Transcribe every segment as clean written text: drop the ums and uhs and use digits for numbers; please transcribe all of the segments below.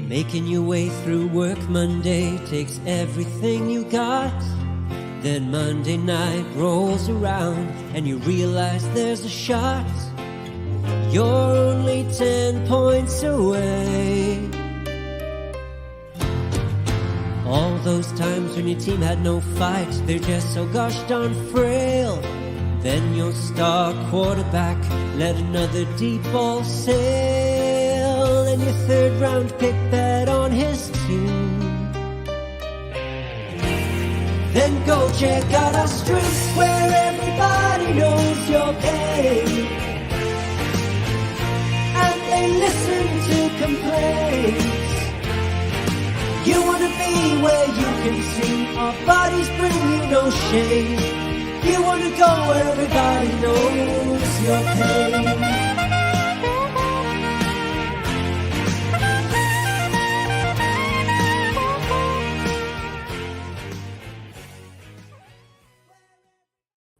Making your way through work Monday takes everything you got. Then Monday night rolls around and you realize there's a shot. You're only 10 points away. All those times when your team had no fight, they're just so gosh darn frail. Then your star quarterback let another deep ball sail, and your third round pick bet on his team. Then go check out our streets where everybody knows your pain, and they listen to complaints. You wanna be where you can see our bodies bring you no shame. You wanna go where everybody knows your pain.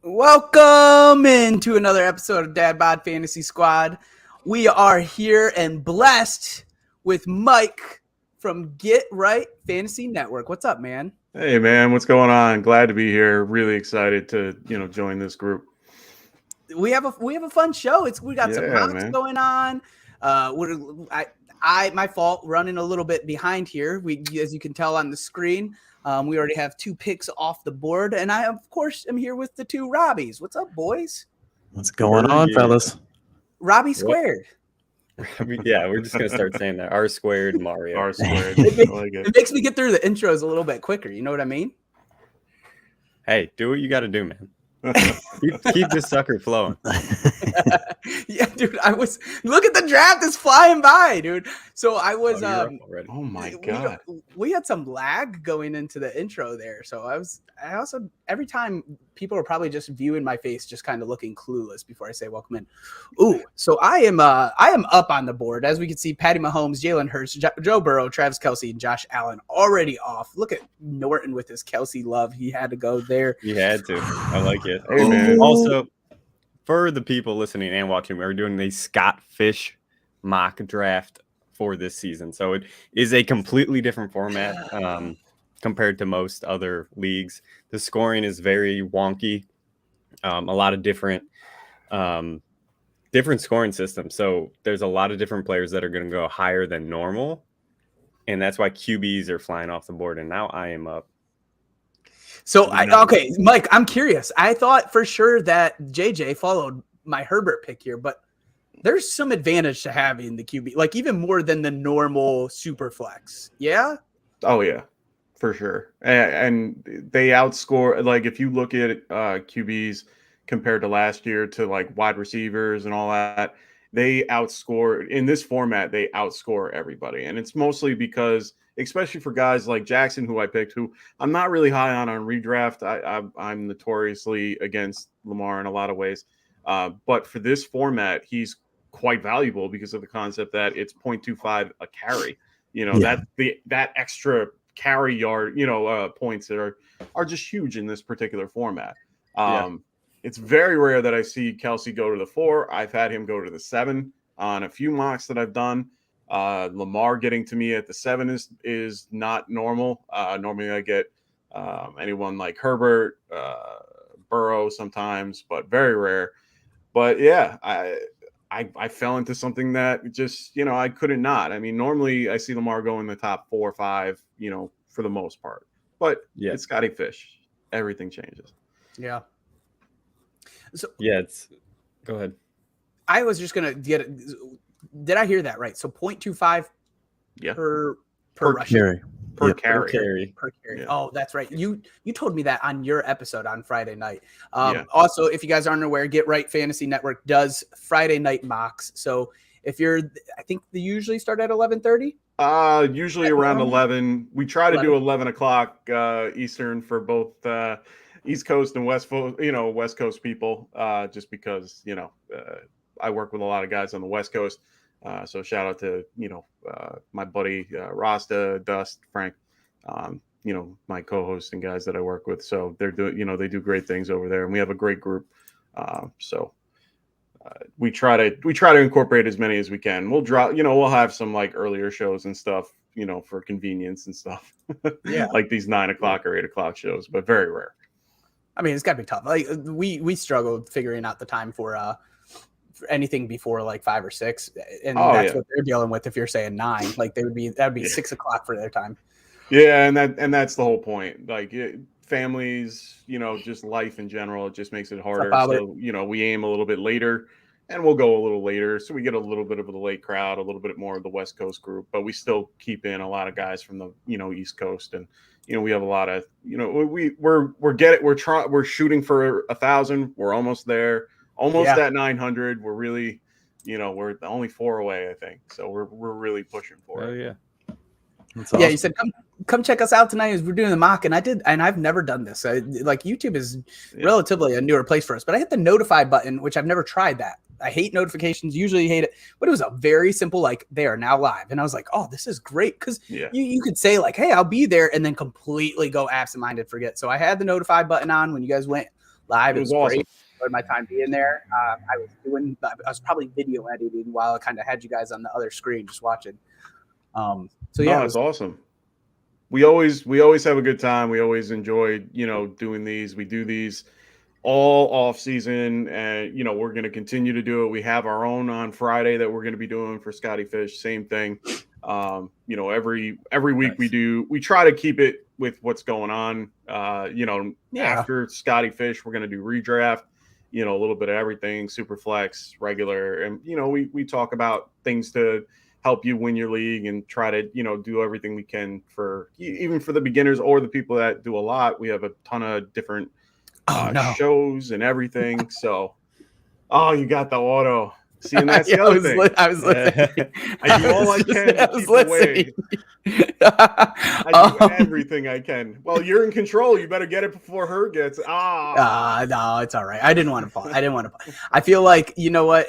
Welcome into another episode of Dad Bod Fantasy Squad. We are here and blessed with Mike from Get Right Fantasy Network. What's up, man? Hey, man, what's going on? Glad to be here. Really excited to, join this group. We have a fun show. We got some mocks going on. My fault running a little bit behind here. As you can tell on the screen, we already have 2 picks off the board, and I of course am here with the 2 Robbies. What's up, boys? What's going on, fellas? Robbie squared. Yeah, we're just gonna start saying that. R squared, Mario. R squared. It makes me get through the intros a little bit quicker. You know what I mean? Hey, do what you got to do, man. keep this sucker flowing. Yeah, dude. Look at the draft is flying by, dude. So I was oh my god, we had some lag going into the intro there. So I also every time people are probably just viewing my face, just kind of looking clueless before I say welcome in. Ooh, so I am up on the board. As we can see, Patty Mahomes, Jalen Hurts, Joe Burrow, Travis Kelce, and Josh Allen already off. Look at Norton with his Kelce love. He had to go there. He had to. I like it. Hey, man. Also, for the people listening and watching, we're doing the Scott Fish mock draft for this season. So it is a completely different format compared to most other leagues. The scoring is very wonky. A lot of different scoring systems. So there's a lot of different players that are going to go higher than normal. And that's why QBs are flying off the board. And now I am up. So, okay, Mike, I'm curious. I thought for sure that JJ followed my Herbert pick here, but there's some advantage to having the QB, like even more than the normal super flex. Yeah? Oh, yeah, for sure. And they outscore, like if you look at QBs compared to last year to like wide receivers and all that, they outscore, in this format, they outscore everybody. And it's mostly because, especially for guys like Jackson, who I picked, who I'm not really high on redraft. I'm notoriously against Lamar in a lot of ways. But for this format, he's quite valuable because of the concept that it's 0.25 a carry. That extra carry yard, points that are just huge in this particular format. It's very rare that I see Kelce go to the 4. I've had him go to the 7 on a few mocks that I've done. Lamar getting to me at the 7 is not normal. Normally I get anyone like Herbert, Burrow sometimes, but very rare. But yeah, I fell into something that just, I couldn't not. I mean, normally I see Lamar go in the top 4 or 5, for the most part. But it's Scotty Fish. Everything changes. Yeah. So go ahead. I was just gonna get it. Did I hear that right? So 0.25 per rushing. Per carry. Yeah. Oh, that's right. You told me that on your episode on Friday night. Also, if you guys aren't aware, Get Right Fantasy Network does Friday night mocks. So if I think they usually start at 11:30. Usually around 11. We try to do 11 o'clock Eastern for both East Coast and West Coast people. Just because I work with a lot of guys on the West Coast. So shout out to, my buddy Rasta, Dust, Frank, my co-hosts and guys that I work with. So they're doing, they do great things over there, and we have a great group. So we try to incorporate as many as we can. We'll drop, we'll have some like earlier shows and stuff, for convenience and stuff. Yeah. Like these 9 o'clock or 8 o'clock shows, but very rare. I mean, it's got to be tough. Like we struggle figuring out the time for anything before like 5 or 6, and that's what they're dealing with. If you're saying 9, like that'd be 6 o'clock for their time. Yeah, and that's the whole point. Like families, just life in general, it just makes it harder. So we aim a little bit later, and we'll go a little later, so we get a little bit of the late crowd, a little bit more of the West Coast group, but we still keep in a lot of guys from the East Coast, and we have a lot of we're shooting for 1,000. We're almost there. Almost at 900. We're really, we're only 4 away, I think. So we're really pushing for it. Oh yeah. That's awesome. Yeah, you said come check us out tonight as we're doing the mock, and I've never done this. Like YouTube is relatively a newer place for us, but I hit the notify button, which I've never tried that. I hate notifications, usually hate it, but it was a very simple, like, they are now live. And I was like, oh, this is great. Cause you could say like, hey, I'll be there, and then completely go absent-minded, forget. So I had the notify button on when you guys went live. It was awesome. Great. Enjoyed my time being there. I was probably video editing while I kind of had you guys on the other screen just watching. So yeah, it's awesome. We always have a good time. We always enjoy, doing these. We do these all off season, and we're going to continue to do it. We have our own on Friday that we're going to be doing for Scotty Fish. Same thing. Every week we try to keep it with what's going on. After Scotty Fish, we're going to do redraft. A little bit of everything, super flex, regular, and we talk about things to help you win your league and try to do everything we can for even for the beginners or the people that do a lot. We have a ton of different shows and everything. So, you got the auto. See, and that's the other thing. I was listening. I do all I can to keep away. I do everything I can. Well, you're in control. You better get it before her gets. No, it's all right. I didn't want to fall. I feel like, you know what?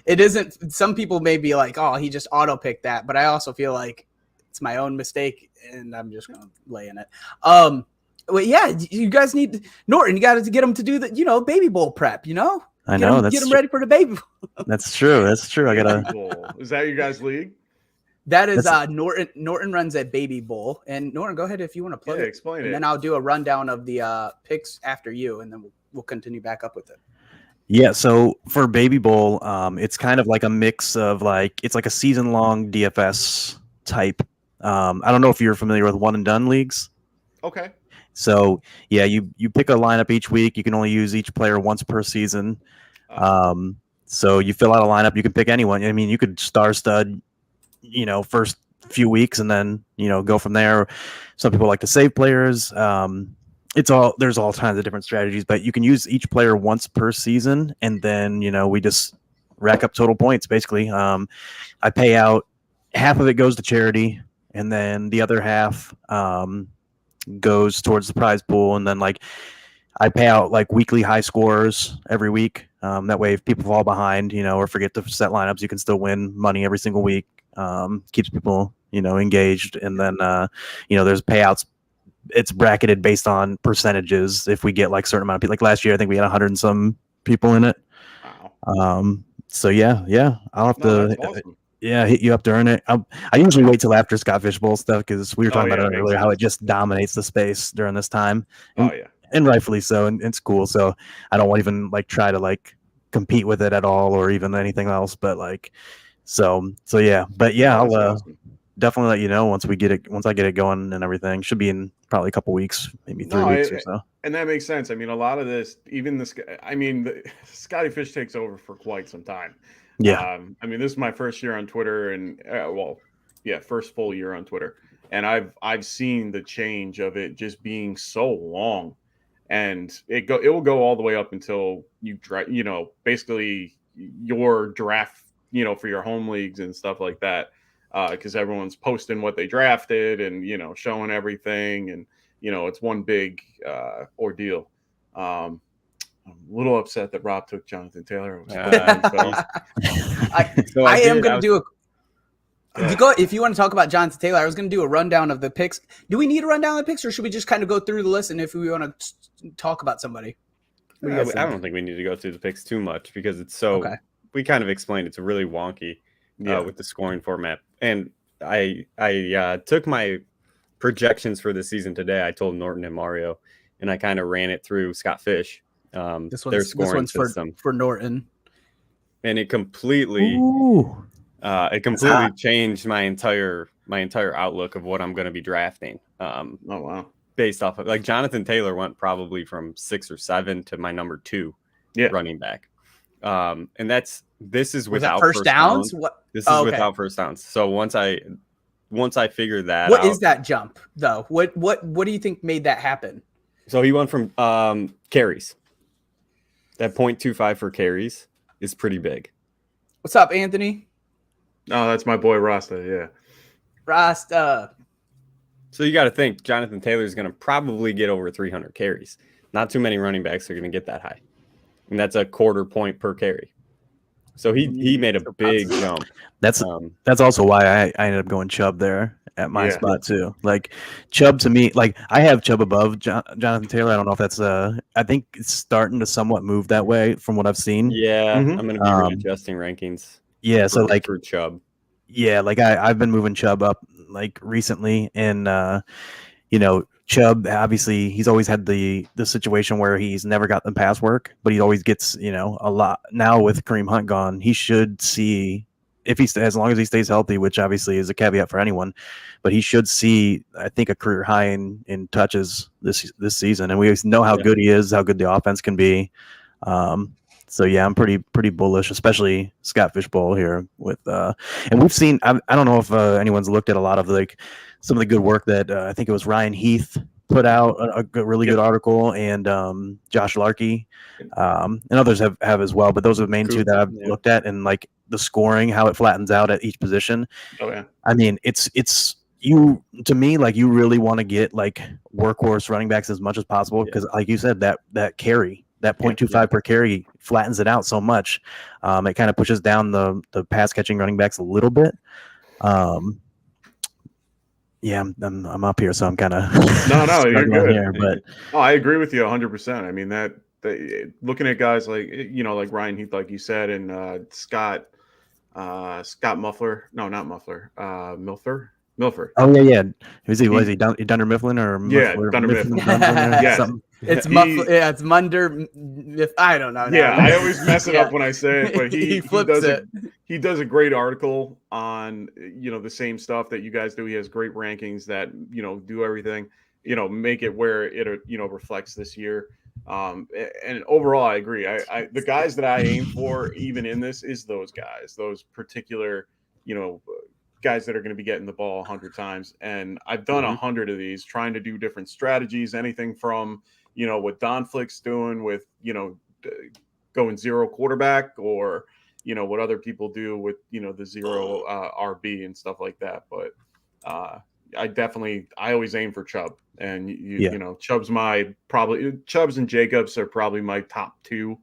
It isn't. Some people may be like, oh, he just auto picked that, but I also feel like it's my own mistake, and I'm just gonna lay in it. Well, yeah, you guys need Norton. You got to get him to do the, baby bowl prep. I know. Get him ready for the baby bowl. That's true. I gotta. Is that your guys' league? That is Norton. Norton runs a baby bowl, and Norton, go ahead if you want to play. Yeah, explain it. And then I'll do a rundown of the picks after you, and then we'll continue back up with it. Yeah. So for baby bowl, it's kind of like a mix of it's like a season-long DFS type. I don't know if you're familiar with one and done leagues. Okay. So yeah, you pick a lineup each week. You can only use each player once per season. So you fill out a lineup. You can pick anyone. I mean, you could stud, first few weeks, and then go from there. Some people like to save players. There's all kinds of different strategies, but you can use each player once per season, and then we just rack up total points basically. I pay out half of it goes to charity, and then the other half goes towards the prize pool, and then I pay out weekly high scores every week. That way, if people fall behind, or forget to set lineups, you can still win money every single week. Keeps people, engaged, and then there's payouts. It's bracketed based on percentages. If we get certain amount of people, last year, I think we had 100 and some people in it. Wow. So yeah, I'll have to. Awesome. Yeah, hit you up to earn it. I usually wait till after Scott Fish Bowl stuff because we were talking about it earlier, how it just dominates the space during this time. And rightfully so, and it's cool. So I don't even try to compete with it at all or even anything else. But so yeah. But yeah, I'll awesome. Definitely let you know once I get it going and everything. Should be in probably a couple weeks, maybe 3 weeks or so. And that makes sense. I mean, a lot of this, even the Scotty Fish takes over for quite some time. Yeah. This is my first year on Twitter, and first full year on Twitter, and I've seen the change of it just being so long, and it will go all the way up until you basically your draft, for your home leagues and stuff like that, because everyone's posting what they drafted and showing everything, and it's one big ordeal. I'm a little upset that Rob took Jonathan Taylor. I am going to do if you want to talk about Jonathan Taylor, I was going to do a rundown of the picks. Do we need a rundown of the picks, or should we just kind of go through the list? And if we want to talk about somebody, I don't think we need to go through the picks too much because it's so. Okay. We kind of explained it's really wonky with the scoring format, and I took my projections for the season today. I told Norton and Mario, and I kind of ran it through Scott Fish, their scoring one's system, for Norton. and it completely Ooh. changed my entire outlook of what I'm going to be drafting. Oh wow. Based off of, like, Jonathan Taylor went probably from 6 or 7 to my number 2 running back. And this is without first downs. What? This is without first downs. So once I figured that what out, is that jump though? What do you think made that happen? So he went from carries. That 0.25 for carries is pretty big. What's up, Anthony? Oh, that's my boy Rasta. Yeah. Rasta. So you got to think Jonathan Taylor is going to probably get over 300 carries. Not too many running backs are going to get that high, and that's a 1/4 point per carry. So he made a big jump. That's also why I ended up going Chubb there at my spot too. Like Chubb to me, like I have Chubb above Jonathan Taylor. I don't know if that's I think it's starting to somewhat move that way from what I've seen. Yeah, I'm going to be readjusting rankings. Yeah, so like for Chubb. Yeah, like I've been moving Chubb up like recently, and Chubb, obviously he's always had the situation where he's never gotten pass work, but he always gets a lot. Now with Kareem Hunt gone, he should see, if as long as he stays healthy, which obviously is a caveat for anyone, but he should see, I think, a career high in touches this season, and we know how good he is, how good the offense can be. So yeah, I'm pretty bullish, especially Scott Fishbowl here with and we've seen. I don't know if anyone's looked at a lot of like some of the good work that I think it was Ryan Heath put out a really good article, and Josh Larkey, and others have as well. But those are the main two that I've looked at, and like the scoring, how it flattens out at each position. Oh yeah. I mean, it's you, to me, like you really want to get like workhorse running backs as much as possible, because like you said, that carry. That 0.25 per carry flattens it out so much. It kind of pushes down the pass catching running backs a little bit. Yeah, I'm up here, so I'm kind of no, you're good. Here, but I agree with you 100%. I mean that looking at guys like like Ryan Heath, like you said, and Scott Muffler. No, not Muffler. Milford. Oh yeah. Was he Dunder Mifflin or Muffler? Dunder Mifflin? Yeah. It's it's Munder. I don't know. Yeah, I always mess it up when I say it, but he flips it. He does a great article on the same stuff that you guys do. He has great rankings that do everything, make it where it reflects this year. And overall, I agree. I the guys that I aim for, even in this, is those guys, those particular guys that are going to be getting the ball 100 times. And I've done 100 of these, trying to do different strategies, anything from what Don Flick's doing with going zero quarterback, or what other people do with the zero RB and stuff like that. But I always aim for Chubb, and Chubb's Chubbs and Jacobs are probably my top 2.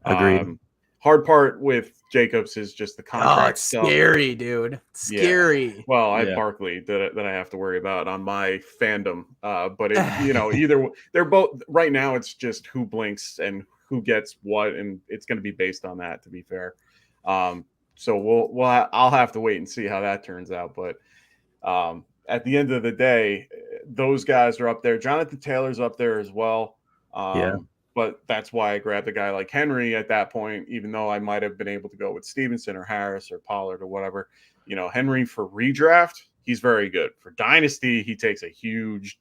Agreed. Hard part with Jacobs is just the contract. Oh, it's scary, dude. Scary. Yeah. Well, I have Barkley that I have to worry about on my fandom. But either they're both right now. It's just who blinks and who gets what, and it's going to be based on that. To be fair, so I'll have to wait and see how that turns out. But at the end of the day, those guys are up there. Jonathan Taylor's up there as well. But that's why I grabbed a guy like Henry at that point, even though I might have been able to go with Stevenson or Harris or Pollard or whatever. Henry for redraft, he's very good. For Dynasty, he takes a huge,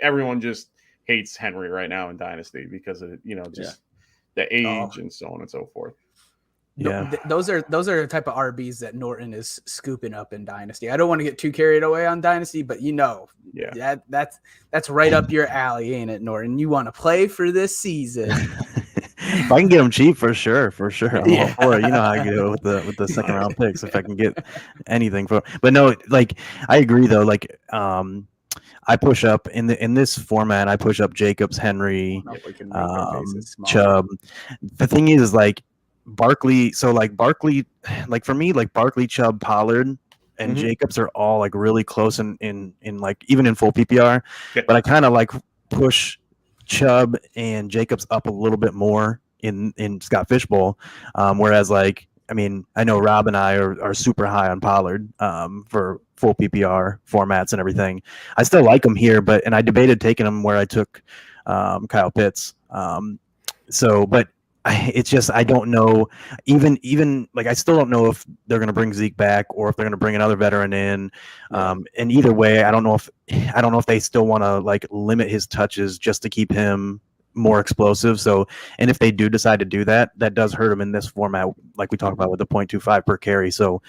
everyone just hates Henry right now in Dynasty because of, the age and so on and so forth. Yeah, those are the type of RBs that Norton is scooping up in Dynasty. I don't want to get too carried away on Dynasty, but that's right up your alley, ain't it, Norton? You want to play for this season? If I can get them cheap, for sure. I'm all for it. You know how I go with the second round picks. If I can get anything for, but no, I agree though. I push up in this format. I push up Jacobs, Henry, Chubb. The thing is Barkley, Barkley, for me, Barkley, Chubb, Pollard, and Jacobs are all really close in even in full PPR. Okay. But I kind of push Chubb and Jacobs up a little bit more in Scott Fishbowl, whereas I mean, I know Rob and I are super high on Pollard for full PPR formats and everything. I still like him here, and I debated taking him where I took Kyle Pitts. But it's just I don't know. Even like I still don't know if they're going to bring Zeke back or if they're going to bring another veteran in. And either way, I don't know if they still want to like limit his touches just to keep him more explosive. So, and if they do decide to do that, that does hurt him in this format, like we talked about with the 0.25 per carry. So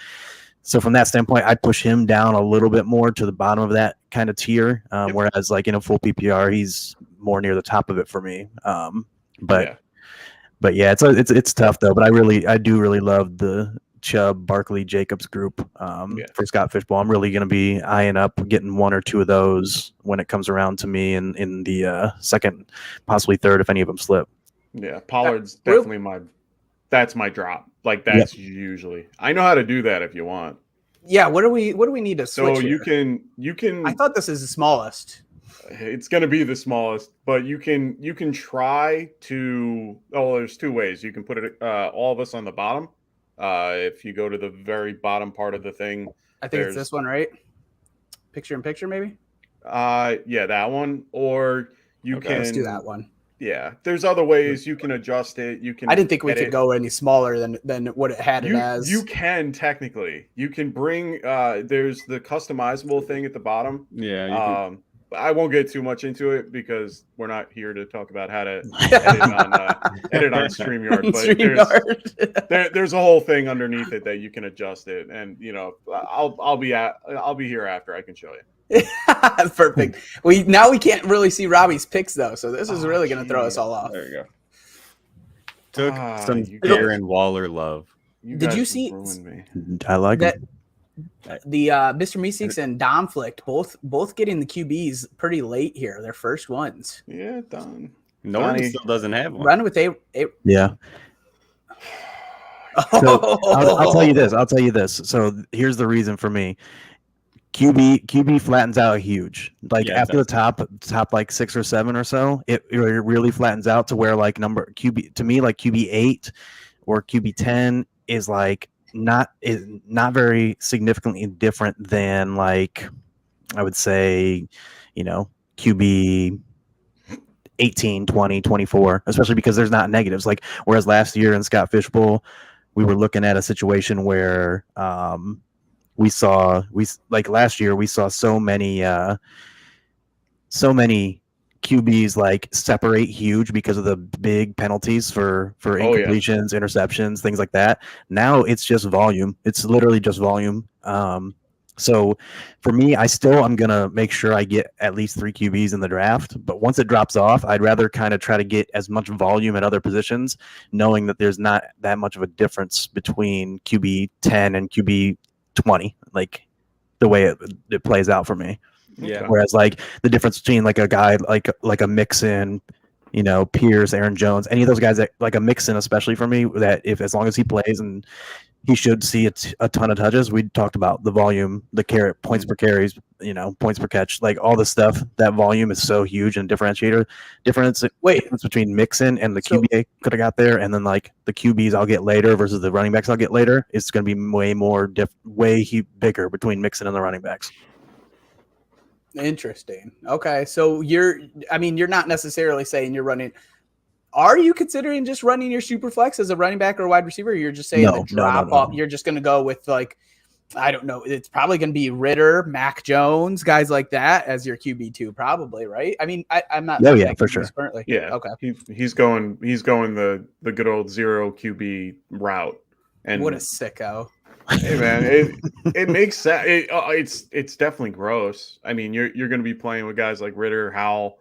from that standpoint, I'd push him down a little bit more to the bottom of that kind of tier. Whereas like in a full PPR, he's more near the top of it for me. But yeah, it's tough though. But I do really love the Chubb, Barkley, Jacobs group for Scott Fishbowl. I'm really going to be eyeing up getting one or two of those when it comes around to me in the second, possibly third, if any of them slip. Yeah, Pollard's definitely that's my drop. Like that's usually I know how to do that if you want. Yeah, what do we need to switch? So here? you can. I thought this is the smallest. It's going to be the smallest, but you can try to. Oh, there's two ways you can put it. All of us on the bottom. If you go to the very bottom part of the thing, I think it's this one, right? Picture in picture, maybe. Yeah, that one. Or you can. Let's do that one. Yeah, there's other ways you can adjust it. You can. I didn't think we could go any smaller than what it had it as. You can technically. You can bring. There's the customizable thing at the bottom. Yeah. I won't get too much into it because we're not here to talk about how to edit on StreamYard. But there's a whole thing underneath it that you can adjust it, and I'll be here after I can show you. Perfect. We can't really see Robbie's picks though, so this is really going to throw us all off. There you go. Took some Darren Waller love. Did you see? I like that. him. The Mr. Meeseeks and Domflict both getting the QBs pretty late here, their first ones. Yeah, done. No one still doesn't have one. Run with Yeah. So I'll tell you this. So here's the reason for me. QB flattens out huge. Like after the top like 6 or 7 or so, it really flattens out to where like number QB to me like QB 8 or QB 10 is like not very significantly different than like I would say, QB 18, 20, 24, especially because there's not negatives. Like whereas last year in Scott Fishbowl, we were looking at a situation where last year we saw so many QBs like separate huge because of the big penalties for incompletions, interceptions, things like that. Now it's just volume. It's literally just volume. So for me, I'm going to make sure I get at least 3 QBs in the draft. But once it drops off, I'd rather kind of try to get as much volume at other positions, knowing that there's not that much of a difference between QB 10 and QB 20, like the way it plays out for me. Yeah. Whereas like the difference between like a guy like a Mixon, Pierce, Aaron Jones, any of those guys that like a Mixon, especially for me, that as long as he plays and he should see a ton of touches. We talked about the volume, the points per carries, points per catch, like all the stuff. That volume is so huge and differentiator. Difference between Mixon and the QB I could have got there, and then like the QBs I'll get later versus the running backs I'll get later. It's going to be way bigger between Mixon and the running backs. Interesting. Okay, so you're not necessarily saying you're running. Are you considering just running your super flex as a running back or wide receiver? Or you're just saying the drop off. You're just going to go with like, I don't know. It's probably going to be Ritter, Mac Jones, guys like that as your QB2, probably, right? I mean, I'm not. Oh yeah, for sure. Currently. Yeah. Okay. He's going the good old 0 QB route. And what a sicko. Hey man, it makes sense. It's definitely gross. I mean, you're going to be playing with guys like Ritter, Howell,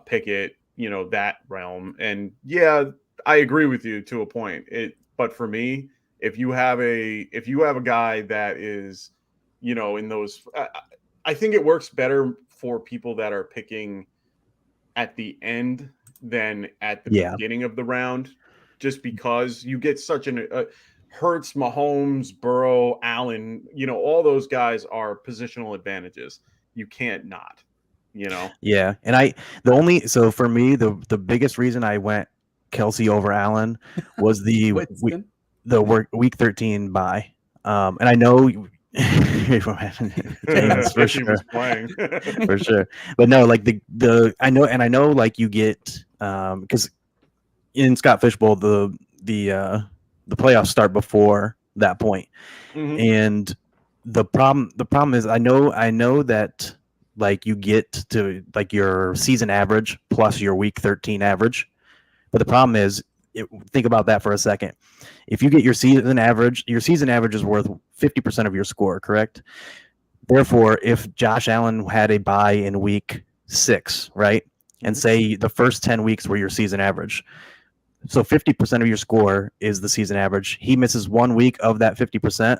Pickett, that realm. And yeah, I agree with you to a point. But for me, if you have a guy that is, in those, I think it works better for people that are picking at the end than at the beginning of the round, just because you get such Hurts, Mahomes, Burrow, Allen, all those guys are positional advantages. You can't not, Yeah. And so for me, the biggest reason I went Kelsey over Allen was week 13 bye. And I know James, for If he sure. was playing. For sure. But no, like I know like you get because in Scott Fishbowl the playoffs start before that point. Mhm. And the problem is I know that like you get to like your season average plus your week 13 average. But the problem is think about that for a second. If you get your season average is worth 50% of your score, correct? Therefore, if Josh Allen had a bye in week 6, right? And say the first 10 weeks were your season average. So 50% of your score is the season average. He misses 1 week of that 50%.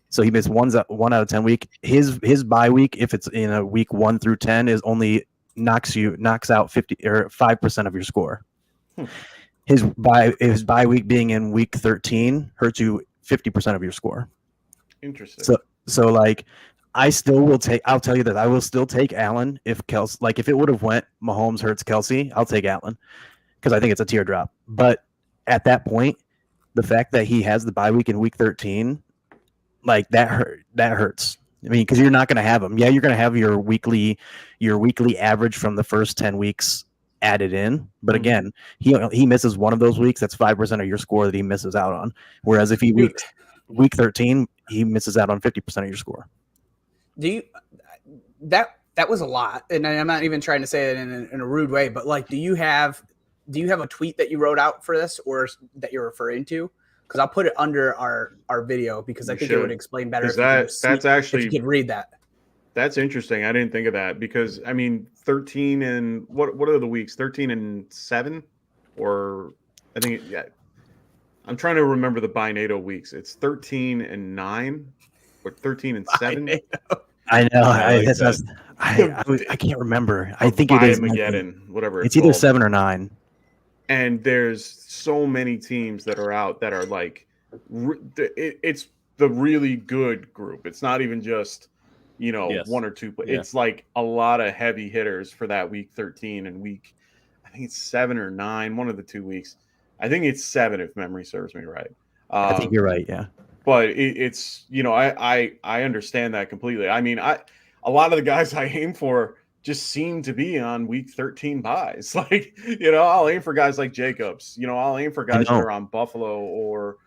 So he missed 1 out of 10 week. His bye week, if it's in a week 1 through 10, is only knocks out 50 or 5% of your score. His bye week being in week 13 hurts you 50% of your score. Interesting. So like I'll tell you that I will still take Allen if Kelsey, like if it would have went Mahomes, Hurts, Kelsey, I'll take Allen because I think it's a teardrop. But at that point, the fact that he has the bye week in week 13, like that hurts. I mean, because you're not going to have him. Yeah, you're going to have your weekly average from the first 10 weeks added in, but again, he misses one of those weeks. That's 5% of your score that he misses out on. Whereas if he week 13, he misses out on 50% of your score. Do you that was a lot, and I'm not even trying to say it in a rude way, but like, do you have a tweet that you wrote out for this or that you're referring to? Because I'll put it under our video because I think it would explain better. If you could read that. That's interesting. I didn't think of that because I mean 13 and what are the weeks? 13 and 7, or I think I'm trying to remember the Binato weeks. It's 13 and 9 or 13 and 7. I know. I can't remember. I think it is Mageddon, whatever it's either called. 7 or 9. And there's so many teams that are out that are like it's the really good group. It's not even just one or two, but it's like a lot of heavy hitters for that week 13 and I think it's 7 or 9, one of the 2 weeks. I think it's 7 if memory serves me right. I think you're right. Yeah. But it's I understand that completely. I mean, a lot of the guys I aim for just seem to be on week 13 buys. Like, I'll aim for guys like Jacobs. I'll aim for guys that are on Buffalo or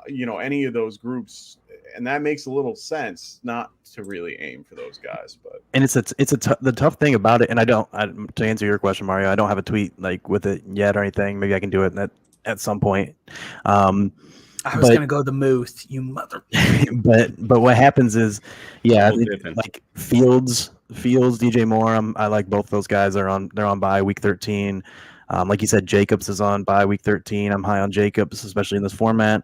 any of those groups. And that makes a little sense not to really aim for those guys, but the tough thing about it. And to answer your question, Mario, I don't have a tweet like with it yet or anything. Maybe I can do it at some point. I was gonna go the Moose, you mother. but what happens is, like Fields, DJ Moore. I like both those guys. They're on bye week 13. Like you said, Jacobs is on bye week 13. I'm high on Jacobs, especially in this format.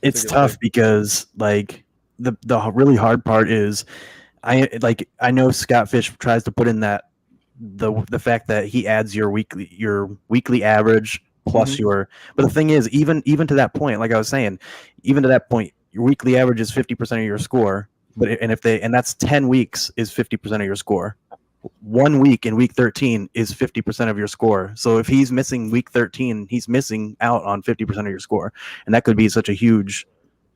It's tough because like the really hard part is I know Scott Fish tries to put in that the fact that he adds your weekly average plus but the thing is even to that point, like I was saying, even to that point, your weekly average is 50% of your score, and that's 10 weeks is 50% of your score. 1 week in week 13 is 50% of your score. So if he's missing week 13, he's missing out on 50% of your score. And that could be such a huge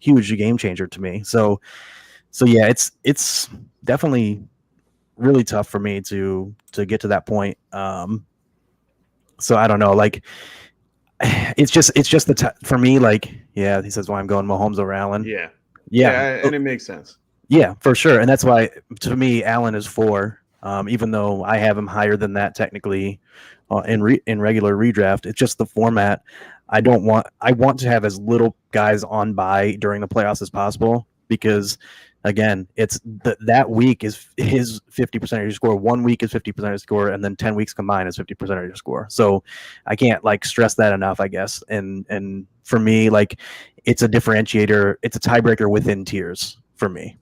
game changer to me. So yeah, it's definitely really tough for me to get to that point. So I don't know, like it's just for me, like, yeah, he says, well, I'm going Mahomes over Allen. Yeah. And it makes sense. Yeah, for sure. And that's why to me, Allen is 4. Even though I have him higher than that technically in regular redraft. It's just the format. I want to have as little guys on bye during the playoffs as possible because, again, it's that week is his 50% of your score. 1 week is 50% of your score, and then 10 weeks combined is 50% of your score. So I can't like stress that enough, I guess. And for me, like it's a differentiator. It's a tiebreaker within tiers for me.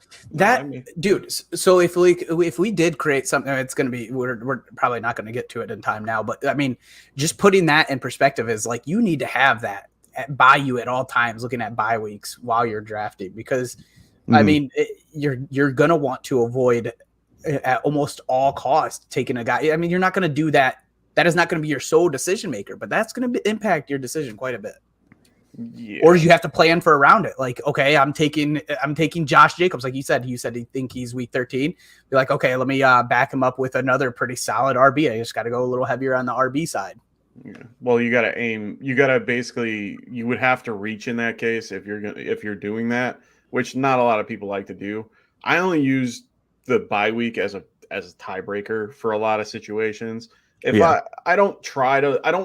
Dude, so if we did create something, it's going to be, we're probably not going to get to it in time now, but I mean, just putting that in perspective is like, you need to have that by you at all times, looking at bye weeks while you're drafting, because I mean, you're going to want to avoid at almost all costs taking a guy. I mean, you're not going to do that that is not going to be your sole decision maker, but that's going to impact your decision quite a bit. Yeah. Or you have to plan for around it. Like, okay, I'm taking Josh Jacobs. Like you said he think he's week 13. Be like, okay, let me back him up with another pretty solid RB. I just got to go a little heavier on the RB side. Yeah. Well, you got to aim. You got to basically. You would have to reach in that case if you're doing that, which not a lot of people like to do. I only use the bye week as a tiebreaker for a lot of situations. If I don't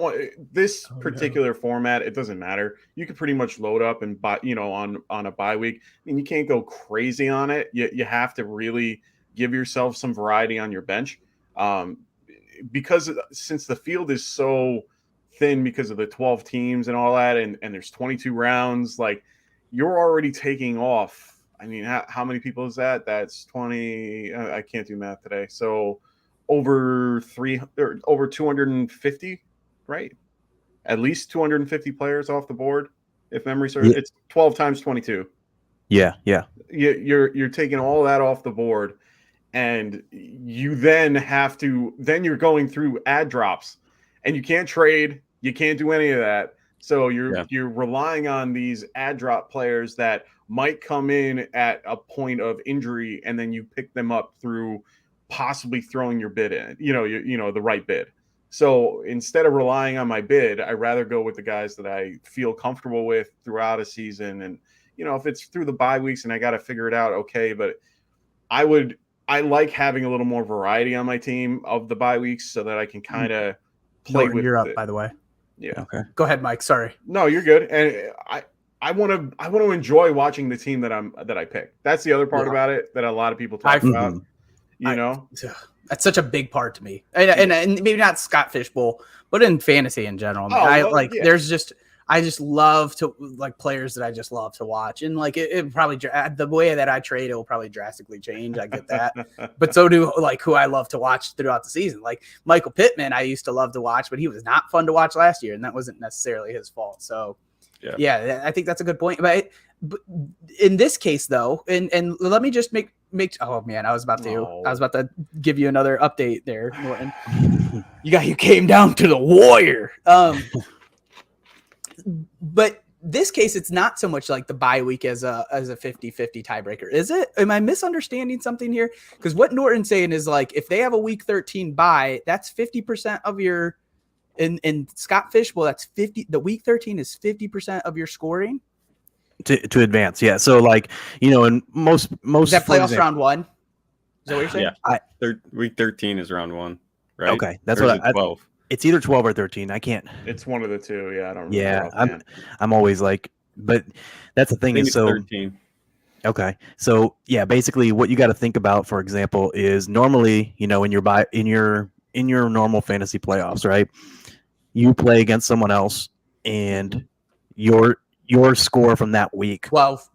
want this particular format, it doesn't matter. You can pretty much load up and buy, on a bye week. I mean, you can't go crazy on it. You have to really give yourself some variety on your bench. Because since the field is so thin because of the 12 teams and all that, and there's 22 rounds, like you're already taking off. I mean, how many people is that? That's 20. I can't do math today. So over 250, right? At least 250 players off the board. If memory serves, it's 12 times 22. Yeah. You're taking all that off the board. And you then you're going through ad drops, and you can't trade, you can't do any of that. So you're relying on these ad drop players that might come in at a point of injury, and then you pick them up through possibly throwing your bid in, the right bid. So instead of relying on my bid, I rather go with the guys that I feel comfortable with throughout a season. And if it's through the bye weeks and I got to figure it out, okay, but I like having a little more variety on my team of the bye weeks so that I can kind of play with. You're up, by the way. Yeah. Okay. Go ahead, Mike. Sorry. No, you're good. And I want to enjoy watching the team that I pick. That's the other part about it that a lot of people talk about. That's such a big part to me, and maybe not Scott Fishbowl, but in fantasy in general. There's I just love to players that I just love to watch. And it probably, the way that I trade, it will probably drastically change. I get that. But so do who I love to watch throughout the season. Like Michael Pittman, I used to love to watch, but he was not fun to watch last year. And that wasn't necessarily his fault. So yeah, I think that's a good point. But in this case though, and let me just make, oh man, I was about to give you another update there, Norton. You came down to the wire. But this case, it's not so much like the bye week as a 50-50 tiebreaker, is it? Am I misunderstanding something here? Because what Norton's saying is if they have a week 13 bye, that's 50% of your. In Scott Fishbowl, that's 50. The week 13 is 50% of your scoring to advance. Yeah. So in most is that playoffs round one. Is that what you're saying? Yeah. Week 13 is round one, right? Okay, that's what 12. It's either 12 or 13. I can't. It's one of the two. Yeah, I don't remember. Yeah, I'm always but that's the thing is 13. Okay, so yeah, basically what you got to think about, for example, is normally in your normal fantasy playoffs, right? You play against someone else, and your score from that week. 12.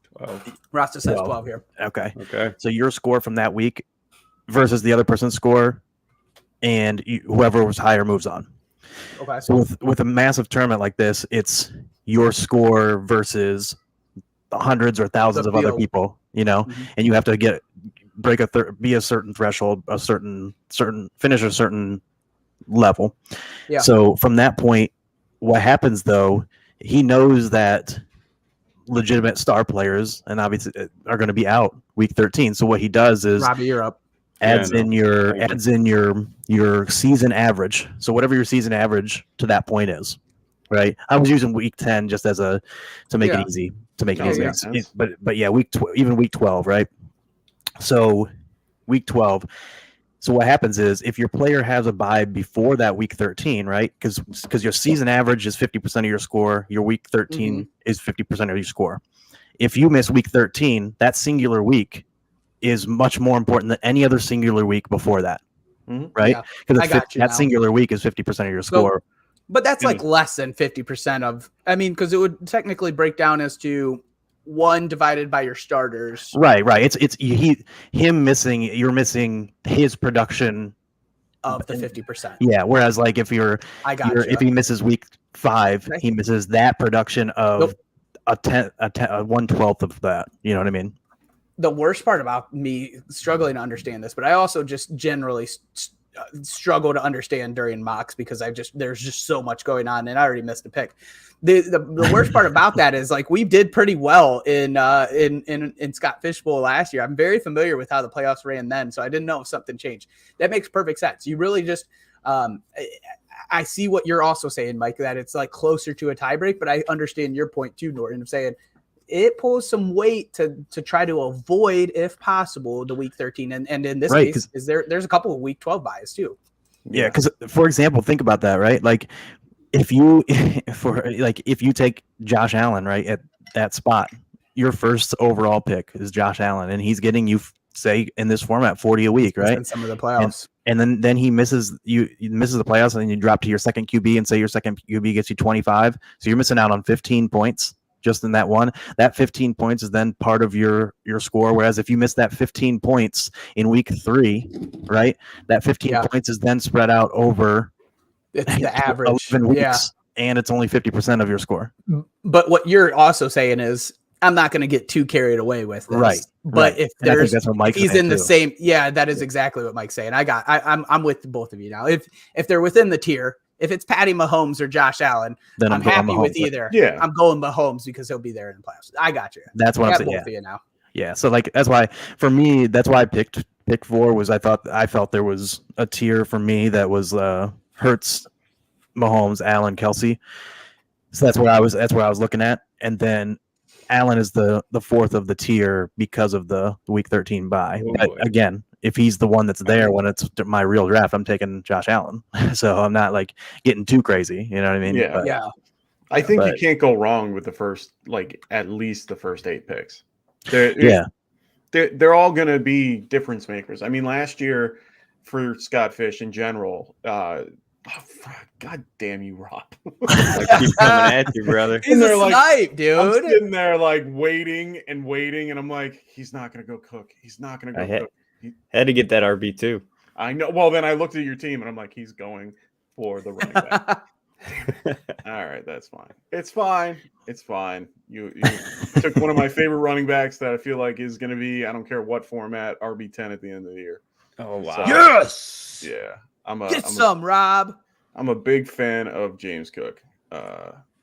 Rasta says 12 here. Okay. So your score from that week versus the other person's score. And whoever was higher moves on. Okay. So with a massive tournament like this, it's your score versus hundreds or thousands of other people, and you have to be a certain threshold, a certain finish a certain level. Yeah. So from that point, what happens though? He knows that legitimate star players and obviously are going to be out week 13. So what he does is Robbie, you're up. adds in your season average. So whatever your season average to that point is, right? I was using week 10 just to make it easy. But yeah, even week 12, right? So week 12. So what happens is if your player has a bye before that week 13, right? Because your season average is 50% of your score, your week 13 is 50% of your score. If you miss week 13, that singular week is much more important than any other singular week before that, right? Because that singular week is 50% of your score. But that's less than 50% of. I mean, because it would technically break down as to 1 divided by your starters. Right. It's him missing. You're missing his production of the 50%. Yeah. Whereas if if he misses week 5, he misses that production of a 1/12 of that. You know what I mean? The worst part about me struggling to understand this, but I also just generally struggle to understand during mocks because there's just so much going on, and I already missed a pick. The worst part about that is like we did pretty well in Scott Fishbowl last year. I'm very familiar with how the playoffs ran then, so I didn't know if something changed. That makes perfect sense. You really just I see what you're also saying, Mike, that it's like closer to a tiebreak, but I understand your point too, Norton, of saying it pulls some weight to try to avoid, if possible, the week 13. And in this case, there's a couple of week 12 buys too. Yeah, because for example, think about that, right? Like if you take Josh Allen right at that spot, your first overall pick is Josh Allen, and he's getting you, say in this format, 40 a week, right? In some of the playoffs. And then he misses the playoffs, and then you drop to your second QB, and say your second QB gets you 25. So you're missing out on 15 points just in that one. That 15 points is then part of your score. Whereas if you miss that 15 points in week 3, right, that 15 points is then spread out over it's the average 11 weeks, and it's only 50% of your score. But what you're also saying is, I'm not going to get too carried away with this. Right. But if there's, he's in the too. same, that is exactly what Mike's saying. I'm with both of you now. If they're within the tier, if it's Patty Mahomes or Josh Allen, then I'm happy with either. Yeah. I'm going Mahomes because he'll be there in the playoffs. I got you. That's what I'm saying. Both of you now. Yeah. So like, that's why for me, that's why I picked 4 was I felt there was a tier for me that was Hurts, Mahomes, Allen, Kelsey. So that's where I was looking at. And then Allen is the 4th of the tier because of the week 13 bye. But again, if he's the one that's there when it's my real draft, I'm taking Josh Allen. So I'm not like getting too crazy. You know what I mean? Yeah. I think you can't go wrong with the first, like at least the first 8 picks. They're all going to be difference makers. I mean, last year for Scott Fish in general, God damn you, Rob. I keep coming at you, brother. He's a snipe, dude. I'm sitting there like waiting, and I'm like, he's not going to go cook. He's not going to go cook. Had to get that RB2. I know. Well, then I looked at your team, and I'm like, he's going for the running back. All right, that's fine. It's fine. It's fine. You took one of my favorite running backs that I feel like is going to be, I don't care what format, RB10 at the end of the year. Oh, wow. So, yes! Yeah. Rob. I'm a big fan of James Cook.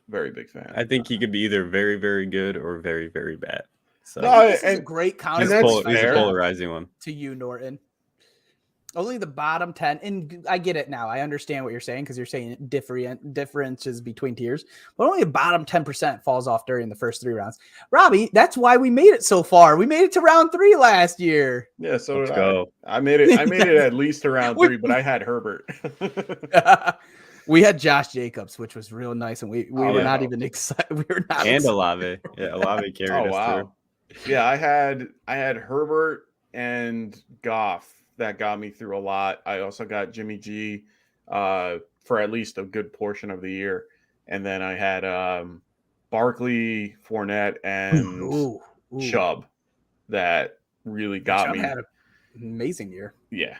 Very big fan. I think he could be either very, very good or very, very bad. So this is a great counter. He's a polarizing one. To you, Norton. Only the bottom 10, and I get it now. I understand what you're saying because you're saying differences between tiers, but only the bottom 10% falls off during the first 3 rounds. Robbie, that's why we made it so far. We made it to round 3 last year. Yeah, so let's go. I made it at least to round 3, but I had Herbert. We had Josh Jacobs, which was real nice, and we were not even excited. We were not. And Olave. Yeah, Olave carried us through. Yeah, I had Herbert and Goff. That got me through a lot. I also got Jimmy G for at least a good portion of the year. And then I had Barkley, Fournette, and Chubb that really got me. Chubb had an amazing year. Yeah.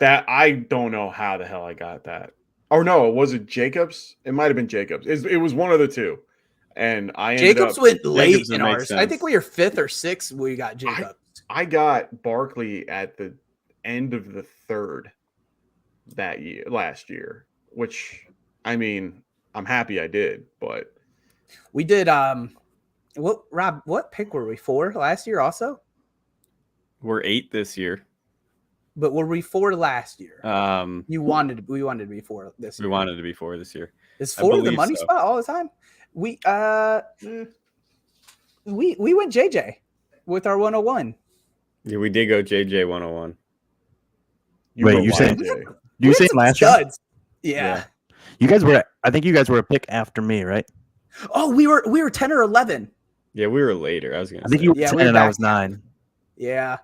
That I don't know how the hell I got that. Or no, was it Jacobs? It might have been Jacobs. It was one of the two. And I ended Jacobs up, went late in ours. I think we were 5th or 6th when we got Jacobs. I got Barkley at the end of the 3rd last year, which I mean, I'm happy I did, but we did what pick were we 4 last year also? We're 8 this year. But were we 4 last year? We wanted to be 4 this year. We wanted to be 4 this year. Is 4 the money spot all the time? We went JJ with our 101. Yeah, we did go JJ 101. Wait, you saying? Do you say last year? Yeah. You guys were. I think you guys were a pick after me, right? Oh, we were 10 or 11. Yeah, we were later. I think you were 10 and I was 9. Yeah.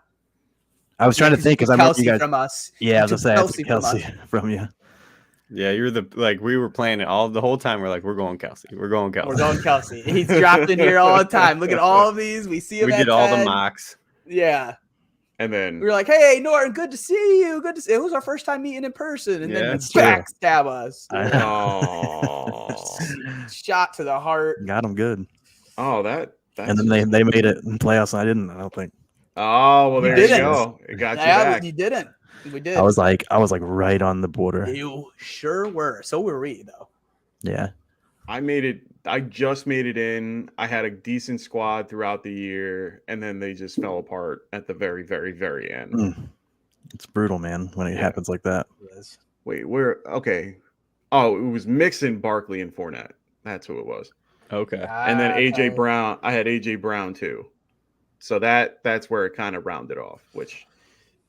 I was trying to think because I remember you guys from us. Yeah, I was gonna say I took Kelsey from you. Yeah, you're we were playing it the whole time. We're like, we're going Kelsey. We're going Kelsey. We're going Kelsey. He's dropped in here all the time. Look at all of these. We see him. We did all the mocks. Yeah. And then we were like, "Hey, Norton, good to see you. Good to see." It was our first time meeting in person, and then backstab us. Oh, shot to the heart. Got him good. Oh, that's and then they made it in playoffs, and I didn't. I don't think. Oh, well, You there you didn't. go. It got you Yeah, back. you didn't. We did. I was like right on the border. You sure were. So were we, though. Yeah. I made it. I just made it in. I had a decent squad throughout the year, and then they just fell apart at the very, very, very end. It's brutal, man, when it Yeah. happens like that. Wait, where? Okay. Oh, it was Mixon, Barkley, and Fournette. That's who it was. Okay. And then AJ Okay. Brown. I had AJ Brown too. So that's where it kind of rounded off. Which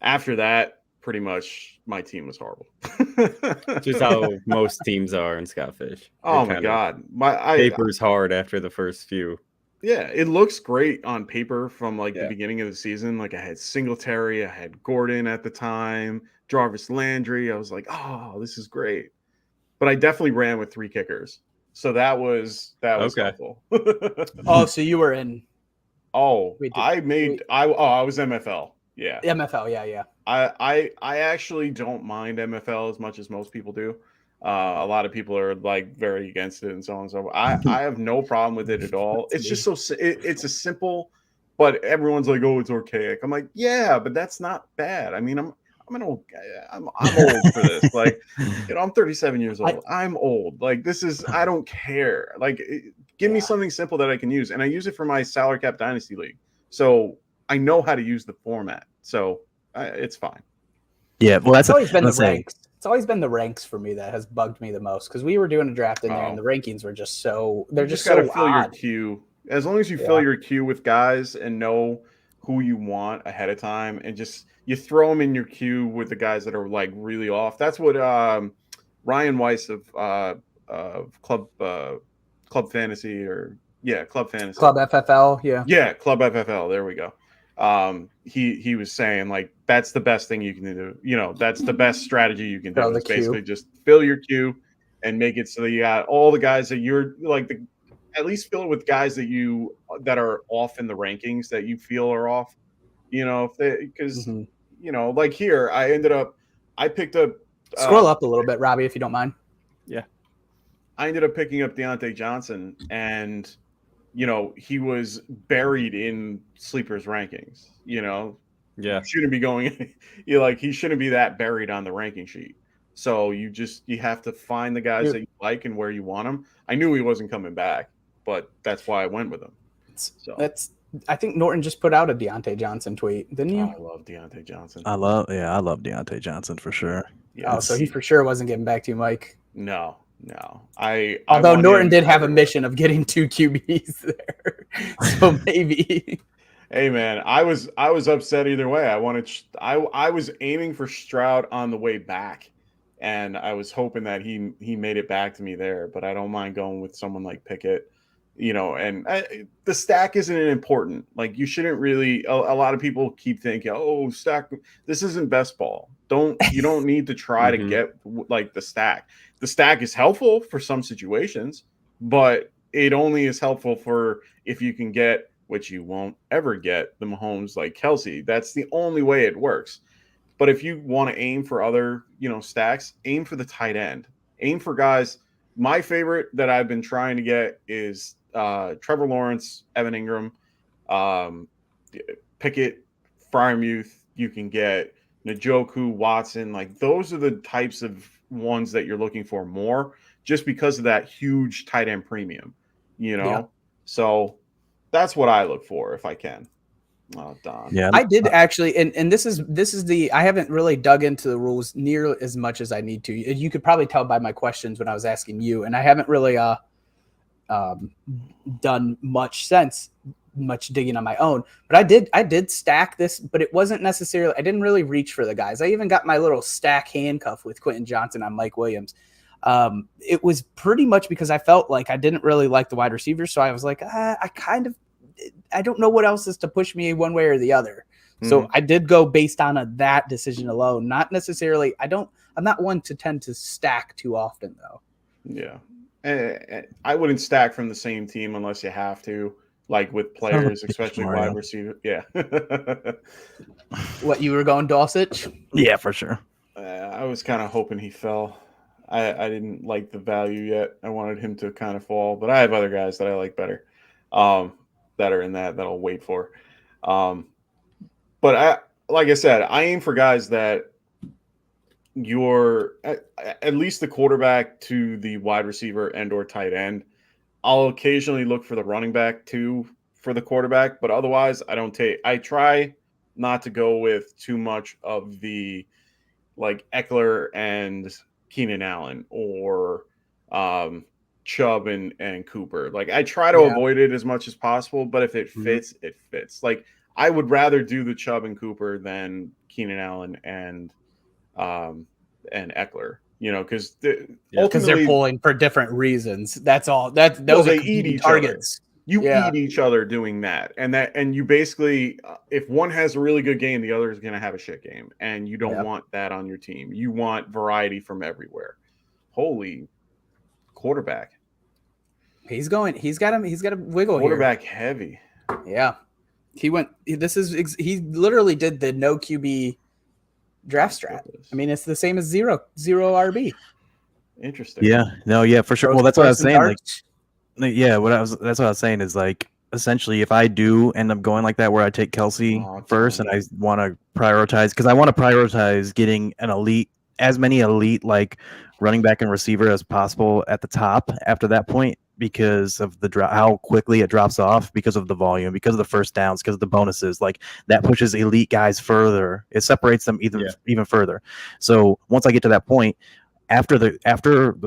after that, pretty much my team was horrible. Just how most teams are in Scott Fish. Oh It my kinda god, Paper's hard after the first few. yeah, it looks great on paper from like the Yeah. beginning of the season. Like I had Singletary, I had Gordon at the time, Jarvis Landry. I was like, oh, this is great. But I definitely ran with 3 kickers, so that was Okay. helpful. Oh, so you were in Oh, Wait, I was MFL. Yeah. MFL. Yeah. I actually don't mind MFL as much as most people do. A lot of people are like very against it and so on and so forth. I have no problem with it at all. It's just it's a simple, but everyone's like, oh, it's archaic. I'm like, yeah, but that's not bad. I mean, I'm an old guy. I'm old for this. Like, I'm 37 years old. I'm old. Like, this is, I don't care. Like, give me something simple that I can use. And I use it for my salary cap dynasty league. So I know how to use the format. So it's fine. Yeah, well, that's It's always been the let's say- ranks. It's always been the ranks for me that has bugged me the most because we were doing a draft in there Oh. and the rankings were just so they're You just gotta so fill your odd. queue. As long as you fill your queue with guys and know who you want ahead of time, and just you throw them in your queue with the guys that are like really off. That's what Ryan Weiss of Club Fantasy Club Fantasy Club FFL, yeah. Club FFL. There we go. He was saying like that's the best thing you can do. That's the best strategy you can do. Fill the Is basically queue. just fill your queue and make it so that you got all the guys that you're like at least fill it with guys that are off in the rankings that you feel are off. Because Mhm. like here I picked up Scroll up a little bit, Robbie, if you don't mind. I ended up picking up Deontay Johnson, and he was buried in sleepers rankings. Yeah. Shouldn't be going. He shouldn't be that buried on the ranking sheet. So you have to find the guys that you like and where you want them. I knew he wasn't coming back, but that's why I went with him. So I think Norton just put out a Deontay Johnson tweet, didn't you? I love Deontay Johnson. I love Deontay Johnson for sure. Yeah. Oh, so he for sure wasn't getting back to you, Mike. No. Although want Norton him did have a everywhere. mission of getting 2 QBs there, so maybe. Hey man, I was upset either way. I was aiming for Stroud on the way back, and I was hoping that he made it back to me there. But I don't mind going with someone like Pickett, And the stack isn't important. Like you shouldn't really. A lot of people keep thinking, "Oh, stack. This isn't best ball. You don't need to try to get like the stack. The stack is helpful for some situations, but it only is helpful for if you can get." Which you won't ever get the Mahomes like Kelsey. That's the only way it works. But if you want to aim for other, stacks, aim for the tight end. Aim for guys. My favorite that I've been trying to get is Trevor Lawrence, Evan Ingram, Pickett, Freiermuth. You can get Njoku, Watson. Like those are the types of ones that you're looking for more, just because of that huge tight end premium. So. That's what I look for if I can. Oh, Don. Yeah, I did actually, and this is I haven't really dug into the rules near as much as I need to. You could probably tell by my questions when I was asking you, and I haven't really done much digging on my own. But I did stack this, but it wasn't necessarily. I didn't really reach for the guys. I even got my little stack handcuff with Quentin Johnson on Mike Williams. It was pretty much because I felt like I didn't really like the wide receivers. So I was like, I don't know what else is to push me one way or the other. So I did go based on that decision alone, not necessarily. I'm not one to tend to stack too often though. Yeah. I wouldn't stack from the same team unless you have to, like with players, especially wide receiver. Yeah. What, you were going Dulcich? Yeah, for sure. I was kind of hoping he fell. I didn't like the value yet. I wanted him to kind of fall, but I have other guys that I like better, that are in that I'll wait for. But like I said, I aim for guys that you're at least the quarterback to the wide receiver and or tight end. I'll occasionally look for the running back too for the quarterback, but otherwise I try not to go with too much of the like Eckler and Keenan Allen or Chubb and Cooper. Like I try to avoid it as much as possible, but if it fits, it fits. Like I would rather do the Chubb and Cooper than Keenan Allen and Eckler. You know, because they're pulling for different reasons. That's all. Those are eat each targets. You eat each other doing that, and you basically, if one has a really good game, the other is going to have a shit game, and you don't want that on your team. You want variety from everywhere. Holy quarterback! He's got a wiggle quarterback here. Heavy. Yeah, he literally did the no QB draft strat. I mean, it's the same as zero RB. Interesting. Yeah, no, yeah, for sure. Well, that's what I was saying. That's what I was saying is like essentially if I do end up going like that where I take Kelsey first and I want to prioritize because I want to prioritize getting as many elite like running back and receiver as possible at the top after that point because of how quickly it drops off because of the volume, because of the first downs, because of the bonuses. Like that pushes elite guys further. It separates them even further. So once I get to that point, after the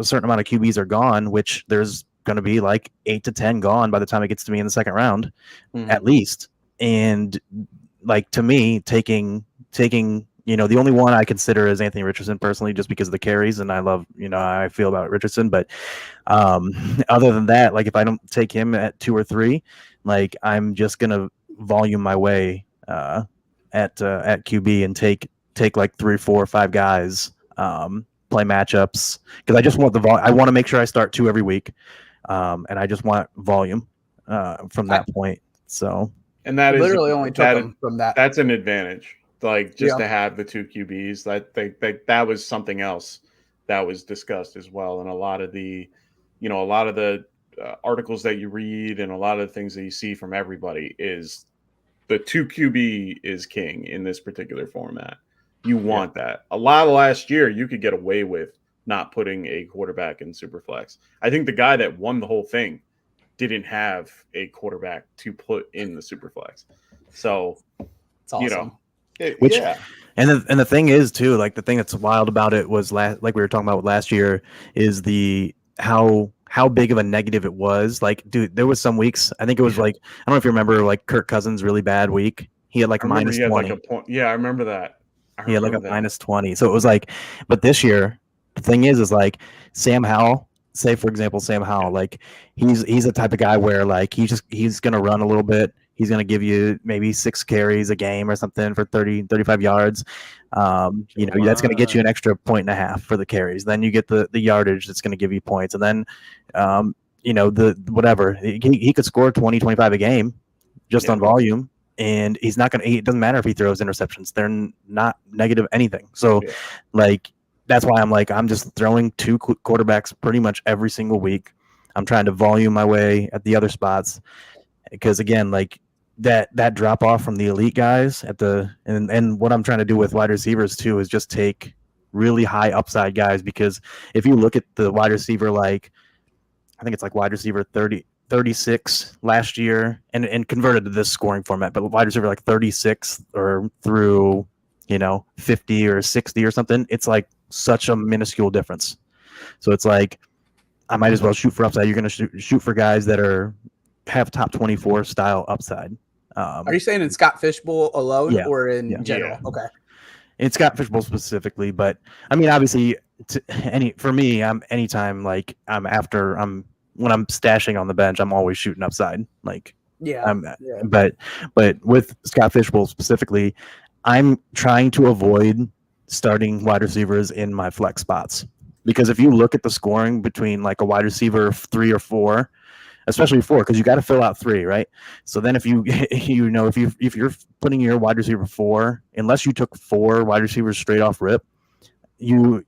certain amount of QBs are gone, which there's going to be like 8 to 10 gone by the time it gets to me in the second round, at least. And like to me, taking the only one I consider is Anthony Richardson personally, just because of the carries, and I love how I feel about Richardson. But other than that, like if I don't take him at 2 or 3, like I'm just gonna volume my way at QB and take like 3, 4, 5 guys, play matchups because I just want I want to make sure I start 2 every week. And I just want volume from that point. So, and that literally only took them from that. That's an advantage. Like just to have the 2 QBs. That was something else that was discussed as well. And a lot of the articles that you read and a lot of the things that you see from everybody is the 2 QB is king in this particular format. You want that. A lot of last year you could get away with not putting a quarterback in Superflex. I think the guy that won the whole thing didn't have a quarterback to put in the Superflex. So, it's awesome. And the thing is too, like the thing that's wild about it was like we were talking about last year is how big of a negative it was. Like, dude, there was some weeks. I think it was like I don't know if you remember like Kirk Cousins' really bad week. He had like minus 20. I remember that. He had like a minus 20. So it was like, but this year. The thing is like Sam Howell, say for example, Sam Howell, like he's the type of guy where like he's going to run a little bit. He's going to give you maybe 6 carries a game or something for 30, 35 yards. That's going to get you an extra 1.5 for the carries. Then you get the yardage that's going to give you points. And then, the whatever, he could score 20, 25 a game just on volume. And he's not going to, it doesn't matter if he throws interceptions. They're not negative anything. So like, that's why I'm just throwing 2 quarterbacks pretty much every single week. I'm trying to volume my way at the other spots because again, like that drop off from the elite guys and what I'm trying to do with wide receivers too is just take really high upside guys because if you look at the wide receiver, like I think it's like wide receiver 36 last year and converted to this scoring format, but wide receiver like 36 or through 50 or 60 or something. It's like such a minuscule difference. So it's like I might as well shoot for upside. You're going to shoot for guys that have top 24 style upside. Are you saying in Scott Fishbowl alone or in general? Yeah. Okay. In Scott Fishbowl specifically, but I mean, obviously, for me, anytime like when I'm stashing on the bench, I'm always shooting upside. Like but with Scott Fishbowl specifically, I'm trying to avoid starting wide receivers in my flex spots because if you look at the scoring between like a wide receiver 3 or 4, especially 4, because you got to fill out 3, right? So then if if you're putting your wide receiver 4, unless you took 4 wide receivers straight off rip, your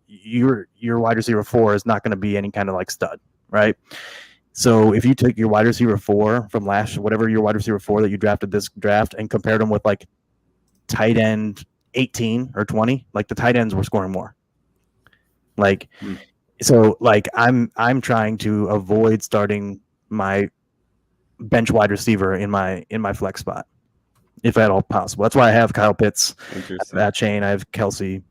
wide receiver 4 is not going to be any kind of like stud, right? So if you took your wide receiver 4 from whatever your wide receiver 4 that you drafted this draft and compared them with like tight end 18 or 20, like the tight ends were scoring more. Like, so like I'm trying to avoid starting my bench wide receiver in my flex spot, if at all possible. That's why I have Kyle Pitts, Interesting. that chain. I have Kelsey.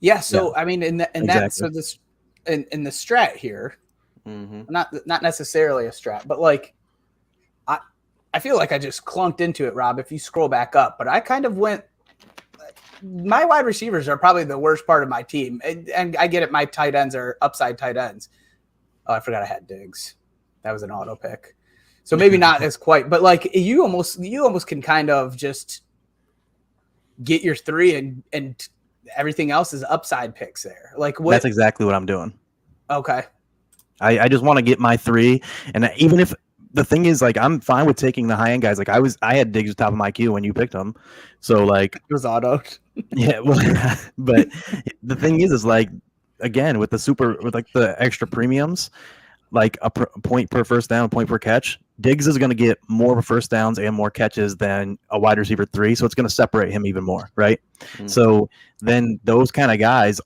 Yeah. So I mean, in that, exactly. so this in the strat here, Mm-hmm. not necessarily a strat, but like I feel like I just clunked into it, Rob. If you scroll back up, but I kind of went. My wide receivers are probably the worst part of my team, and I get it. My tight ends are upside tight ends. Oh, I forgot I had Diggs. That was an auto pick, so maybe not as quite. But like you almost can kind of just get your 3 and everything else is upside picks there. Like what? That's exactly what I'm doing. Okay. I just want to get my 3, and even if the thing is, like, I'm fine with taking the high end guys. Like I had Diggs top of my queue when you picked him, so like It was auto. yeah. Well, but the thing is like, again, with like the extra premiums, like a point per first down, point per catch, Diggs is going to get more first downs and more catches than a wide receiver 3, so it's going to separate him even more, right? Mm-hmm. So then those kind of guys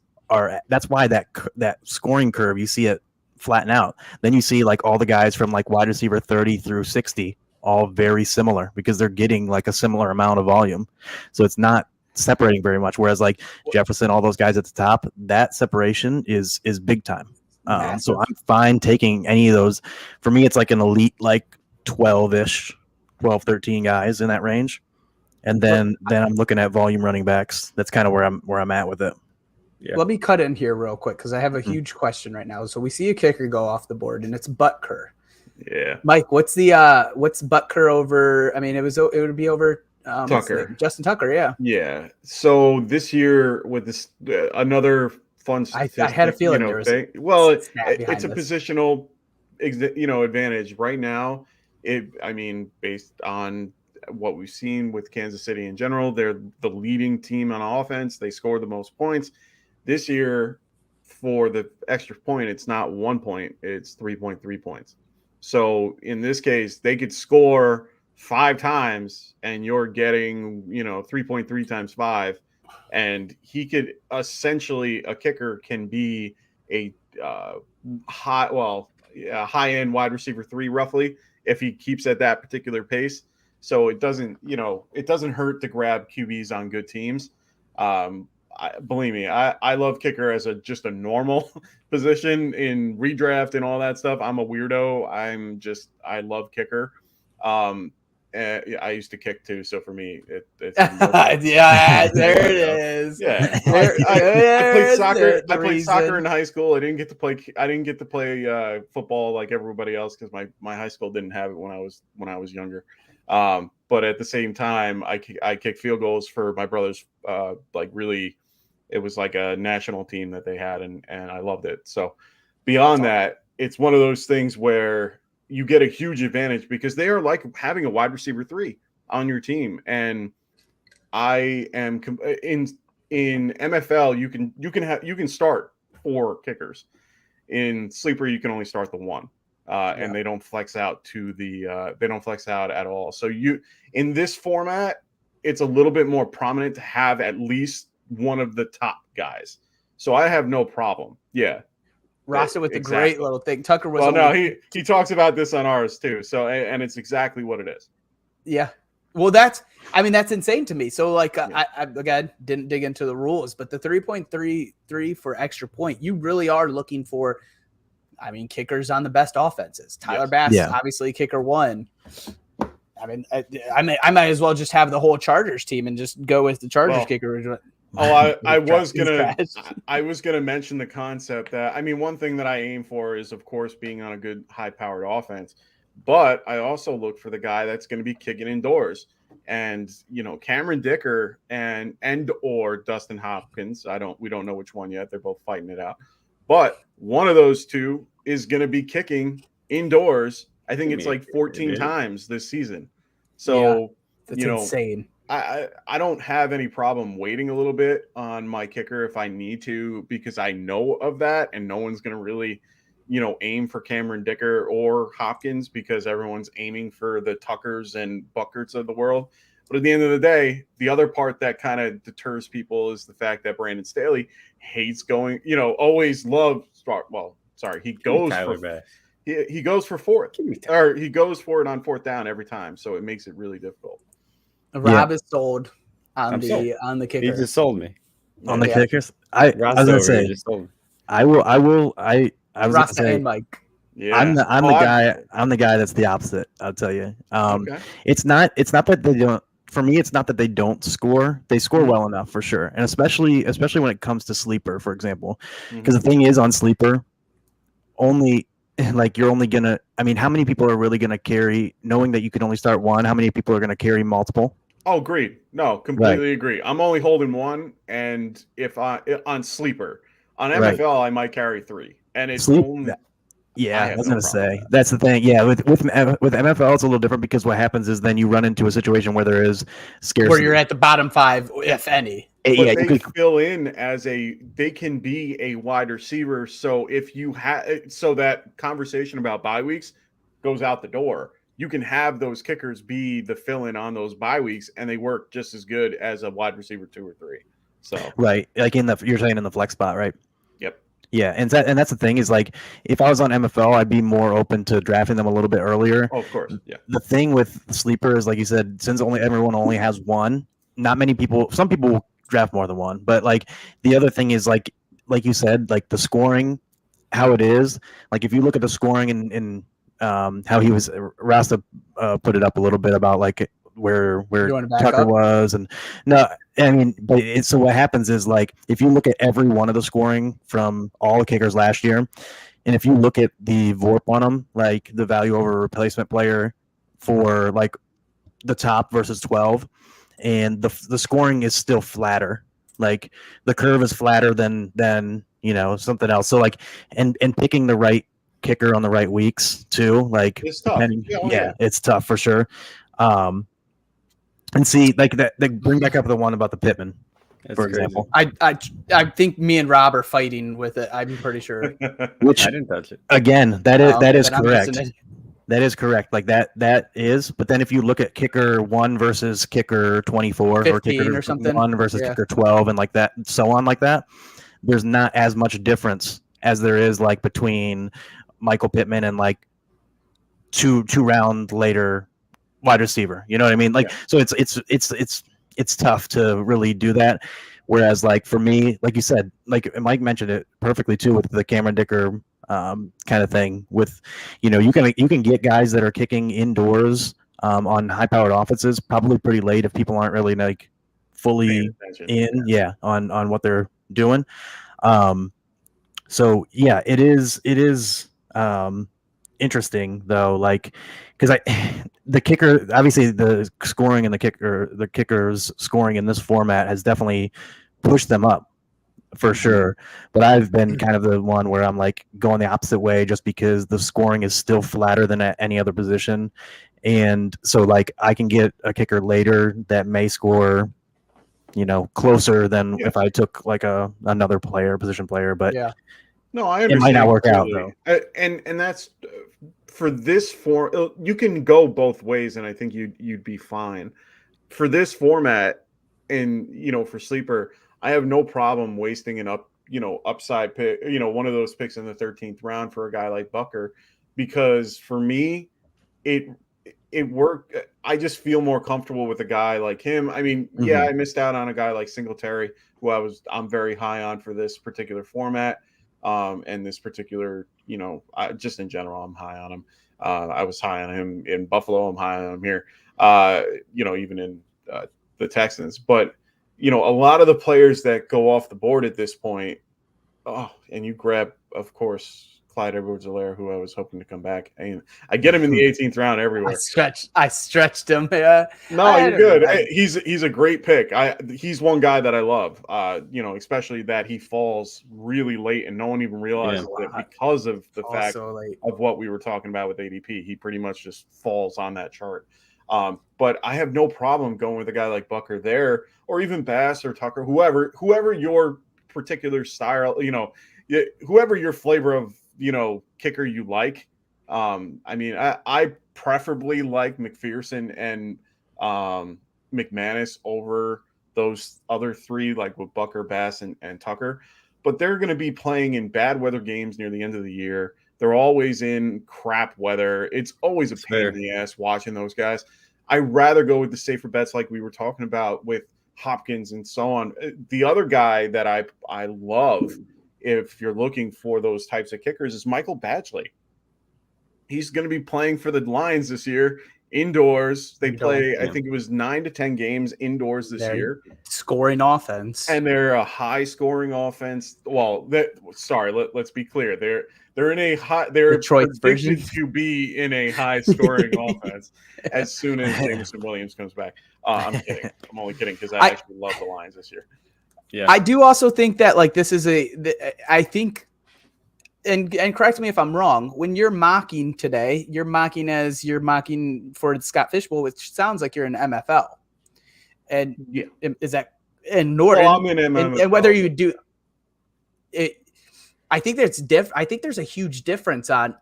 that's why that scoring curve, you see it flatten out. Then you see like all the guys from like wide receiver 30 through 60 all very similar because they're getting like a similar amount of volume, so it's not separating very much. Whereas like Jefferson, all those guys at the top, that separation is big time. So I'm fine taking any of those. For me, it's like an elite like 12-ish, 12, 13 guys in that range, and then I'm looking at volume running backs. That's kind of where I'm at with it. Yeah. Let me cut in here real quick because I have a huge question right now. So we see a kicker go off the board, and it's Butker. Yeah. Mike, what's Butker over? I mean, it would be over Tucker. Justin Tucker. Yeah. Yeah. So this year with this another fun statistic, I had a feeling there was it's behind a this. positional advantage right now. Based on what we've seen with Kansas City in general, they're the leading team on offense. They score the most points. This year, for the extra point, it's not 1 point, it's 3.3 points. So in this case, they could score 5 times and you're getting, 3.3 times 5. And he could essentially, a kicker can be a high-end wide receiver 3 roughly if he keeps at that particular pace. So it doesn't hurt to grab QBs on good teams. Believe me, I love kicker as just a normal position in redraft and all that stuff. I'm a weirdo. I love kicker. I used to kick too, so for me, it's yeah, there it is. Yeah, I played soccer. I played soccer in high school. I didn't get to play football like everybody else because my high school didn't have it when I was younger. But at the same time, I kicked field goals for my brothers. Really, it was like a national team that they had, and I loved it. So beyond that, it's one of those things where you get a huge advantage because they are like having a wide receiver 3 on your team. And I am in MFL, you can start 4 kickers. In Sleeper, you can only start the 1. And they don't flex out at all. So in this format, it's a little bit more prominent to have at least one of the top guys. So I have no problem. Yeah. Rasta with the great little thing. Tucker was. Well, he talks about this on ours too. So, and it's exactly what it is. Yeah. Well, that's insane to me. So like, I again, didn't dig into the rules, but the 3.33 for extra point, you really are looking for, kickers on the best offenses. Tyler Bass, obviously kicker 1. I might as well just have the whole Chargers team and just go with the Chargers kicker. I was gonna mention the concept that one thing that I aim for is, of course, being on a good high-powered offense, but I also look for the guy that's going to be kicking indoors. And Cameron Dicker and or Dustin Hopkins. We don't know which one yet. They're both fighting it out, but one of those two is going to be kicking indoors. I think it's like 14 times this season. So that's insane. I don't have any problem waiting a little bit on my kicker if I need to, because I know of that, and no one's going to really, aim for Cameron Dicker or Hopkins because everyone's aiming for the Tuckers and Buckerts of the world. But at the end of the day, the other part that kind of deters people is the fact that Brandon Staley hates going, always loved. Well, sorry, he goes Tyler for Bass. he goes for fourth, or he goes for it on fourth down every time. So it makes it really difficult. Rob is sold on I'm the sold. on the kicker. He just sold me. On the Yeah. kickers, I Ross was gonna over here say just sold me. I was gonna Rasta say and Mike. Yeah, I'm the Oh, I'm the guy that's the opposite. I'll tell you. Okay. It's not that they don't. For me, it's not that they don't score. They score Mhm. well enough for sure, and especially when it comes to sleeper, for example. Mhm. Because the thing is, on sleeper, only like you're only gonna. I mean, how many people are really gonna carry, knowing that you can only start one? How many people are gonna carry multiple? Oh, agreed. No, completely agree. I'm only holding one, and if on sleeper, on Right. MFL, I might carry 3, and it's Sleep. only. Yeah, I have was no gonna problem with say that. that's the thing. Yeah, with MFL, it's a little different because what happens is then you run into a situation where there is scarcity. Where you're at the bottom 5, if any. But Yeah, they you could, fill in they can be a wide receiver. So if you so that conversation about bye weeks goes out the door. You can have those kickers be the fill-in on those bye weeks, and they work just as good as a wide receiver 2 or 3. So right, like you're saying in the flex spot, right? Yep. Yeah, and that's the thing is like if I was on MFL, I'd be more open to drafting them a little bit earlier. Oh, of course, yeah. The thing with sleeper is like you said, since everyone only has one, not many people. Some people will draft more than one, but like the other thing is like you said, like the scoring, how it is. Like if you look at the scoring and how he was, Rasta put it up a little bit about like where You wanna back Tucker up? was, and no, I mean, but so what happens is like if you look at every one of the scoring from all the kickers last year, and if you look at the VORP on them, like the value over replacement player for like the top versus 12, and the scoring is still flatter. Like the curve is flatter than something else. So like and picking the right kicker on the right weeks too. Like It's tough. yeah, it's tough for sure. And see, like that, they bring back up the one about the Pittman, That's for crazy. example. I think me and Rob are fighting with it. I'm pretty sure. Which I didn't touch it. again, that is Then I'm correct. missing it. That is correct. Like that is. But then if you look at kicker 1 versus kicker 24 or 15 kicker or something. 1 versus Yeah. kicker 12 and like that, so on like that, there's not as much difference as there is like between Michael Pittman and like two round later wide receiver. You know what I mean? Like so it's tough to really do that. Whereas like for me, like you said, like Mike mentioned it perfectly too with the Cameron Dicker kind of thing. With you can get guys that are kicking indoors on high powered offenses probably pretty late if people aren't really like fully in on what they're doing. So yeah, it is interesting though, like because the kicker, obviously the scoring and the kickers scoring in this format has definitely pushed them up for sure. But I've been kind of the one where I'm like going the opposite way just because the scoring is still flatter than at any other position. And so like I can get a kicker later that may score, closer than if I took like another position player, but Yeah. No, I understand. It might not work out completely. though. And that's for this form. You can go both ways, and I think you'd be fine for this format. And for sleeper, I have no problem wasting an upside pick. One of those picks in the 13th round for a guy like Bucker, because for me, it worked. I just feel more comfortable with a guy like him. I mean, yeah, I missed out on a guy like Singletary, who I'm very high on for this particular format. And this particular, just in general, I'm high on him. I was high on him in Buffalo. I'm high on him here, even in the Texans. But, a lot of the players that go off the board at this point, and you grab, of course, Clyde Edwards-Helaire, who I was hoping to come back. I get him in the 18th round everywhere. I stretched him. Yeah. No, you're good. He's a great pick. He's one guy that I love. Especially that he falls really late and no one even realizes it because of the fact of what we were talking about with ADP. He pretty much just falls on that chart. But I have no problem going with a guy like Bucker there, or even Bass or Tucker, whoever your particular style, whoever your flavor of kicker you like. I preferably like McPherson and McManus over those other three, like with Bucker, Bass, and Tucker. But they're going to be playing in bad weather games near the end of the year. They're always in crap weather. It's always a pain in the ass watching those guys. I'd rather go with the safer bets like we were talking about with Hopkins and so on. The other guy that I love, if you're looking for those types of kickers, is Michael Badgley. He's going to be playing for the Lions this year indoors. They play, I think it was 9 to 10 games indoors this year. Scoring offense. And they're a high scoring offense. Well, let's be clear. They're in a high, they're predicted to be in a high scoring offense as soon as Jameson Williams comes back. I'm kidding. I'm only kidding because I actually love the Lions this year. Yeah. I do also think that like this is I think, and correct me if I'm wrong, when you're mocking today, you're mocking for the Scott Fish Bowl, which sounds like you're in MFL. And yeah, is that in Norton? Well, I'm in MFL. And whether you do it, I think there's a huge difference on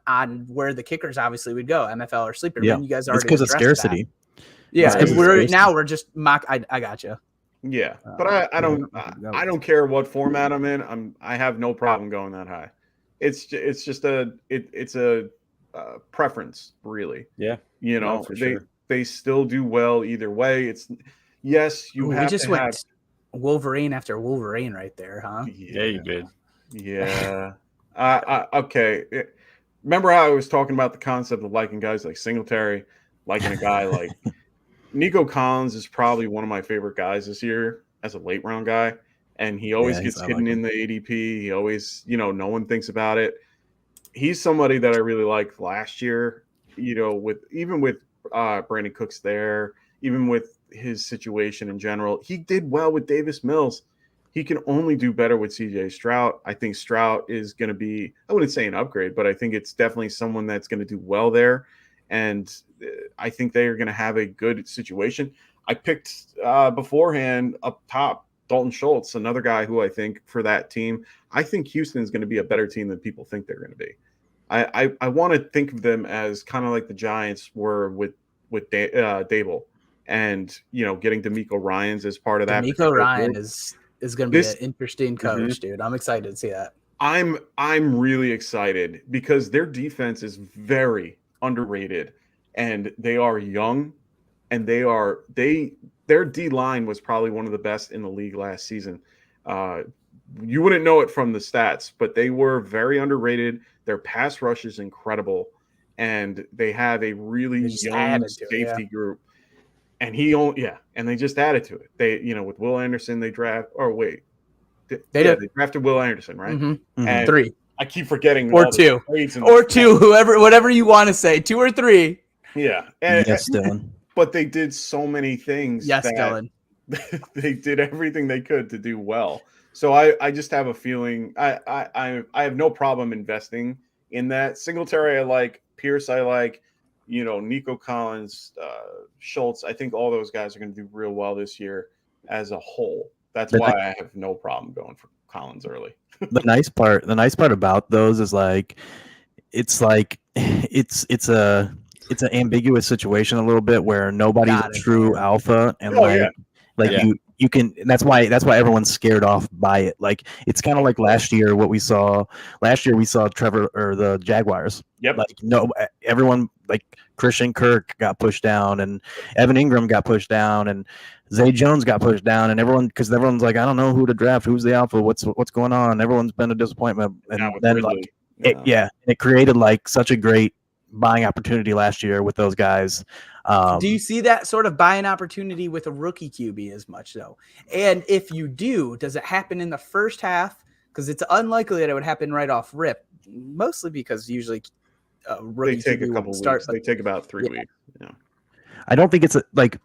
where the kickers obviously would go, MFL or sleeper. Yeah, you guys it's already because of scarcity. That. Yeah, and we're just mock. I gotcha. Yeah, but I don't care what format I'm in. I have no problem going that high. It's just a preference, really. Yeah, you know, sure. They still do well either way. It's yes, you have. We just went Wolverine after Wolverine right there, huh? Yeah, you did. Yeah. Okay. Remember how I was talking about the concept of liking guys like Singletary, liking a guy like Nico Collins is probably one of my favorite guys this year as a late round guy. And he always gets hidden in the ADP. He always, no one thinks about it. He's somebody that I really liked last year, with Brandon Cooks there, even with his situation in general. He did well with Davis Mills. He can only do better with CJ Stroud. I think Stroud is going to be, I wouldn't say an upgrade, but I think it's definitely someone that's going to do well there. And I think they are going to have a good situation. I picked beforehand up top Dalton Schultz, another guy who I think for that team, I think Houston is going to be a better team than people think they're going to be. I want to think of them as kind of like the Giants were with Dable, and getting DeMeco Ryans as part of that. DeMeco Ryan is going to be an interesting coach, dude. I'm excited to see that. I'm really excited because their defense is very underrated, and they are young, and their D line was probably one of the best in the league last season. You wouldn't know it from the stats, but they were very underrated. Their pass rush is incredible, and they have a really young safety group. And and they just added to it. They, with Will Anderson, they draft. Or wait, they drafted Will Anderson, right? Mm-hmm. And 3. I keep forgetting. Or 2, or 2, whatever you want to say, 2 or 3. Yeah, yes, Dylan. But they did so many things. Yes, Dylan. They did everything they could to do well. So I just have a feeling I have no problem investing in that. Singletary I like, Pierce I like. Nico Collins, Schultz, I think all those guys are going to do real well this year as a whole. That's why I have no problem going for Collins early. The nice part about those is it's an ambiguous situation a little bit where nobody's a true alpha, and you can. That's why everyone's scared off by it. Like it's kind of like last year. We saw Trevor or the Jaguars. Yep. Everyone like Christian Kirk got pushed down, and Evan Ingram got pushed down, and Zay Jones got pushed down, and everyone's like, I don't know who to draft. Who's the alpha? What's going on? Everyone's been a disappointment, and then it created such a great buying opportunity last year with those guys. Do you see that sort of buying opportunity with a rookie QB as much though? And if you do, does it happen in the first half? Because it's unlikely that it would happen right off rip, mostly because usually rookie they take QB a couple weeks. They take about 3 weeks. Yeah. I don't think it's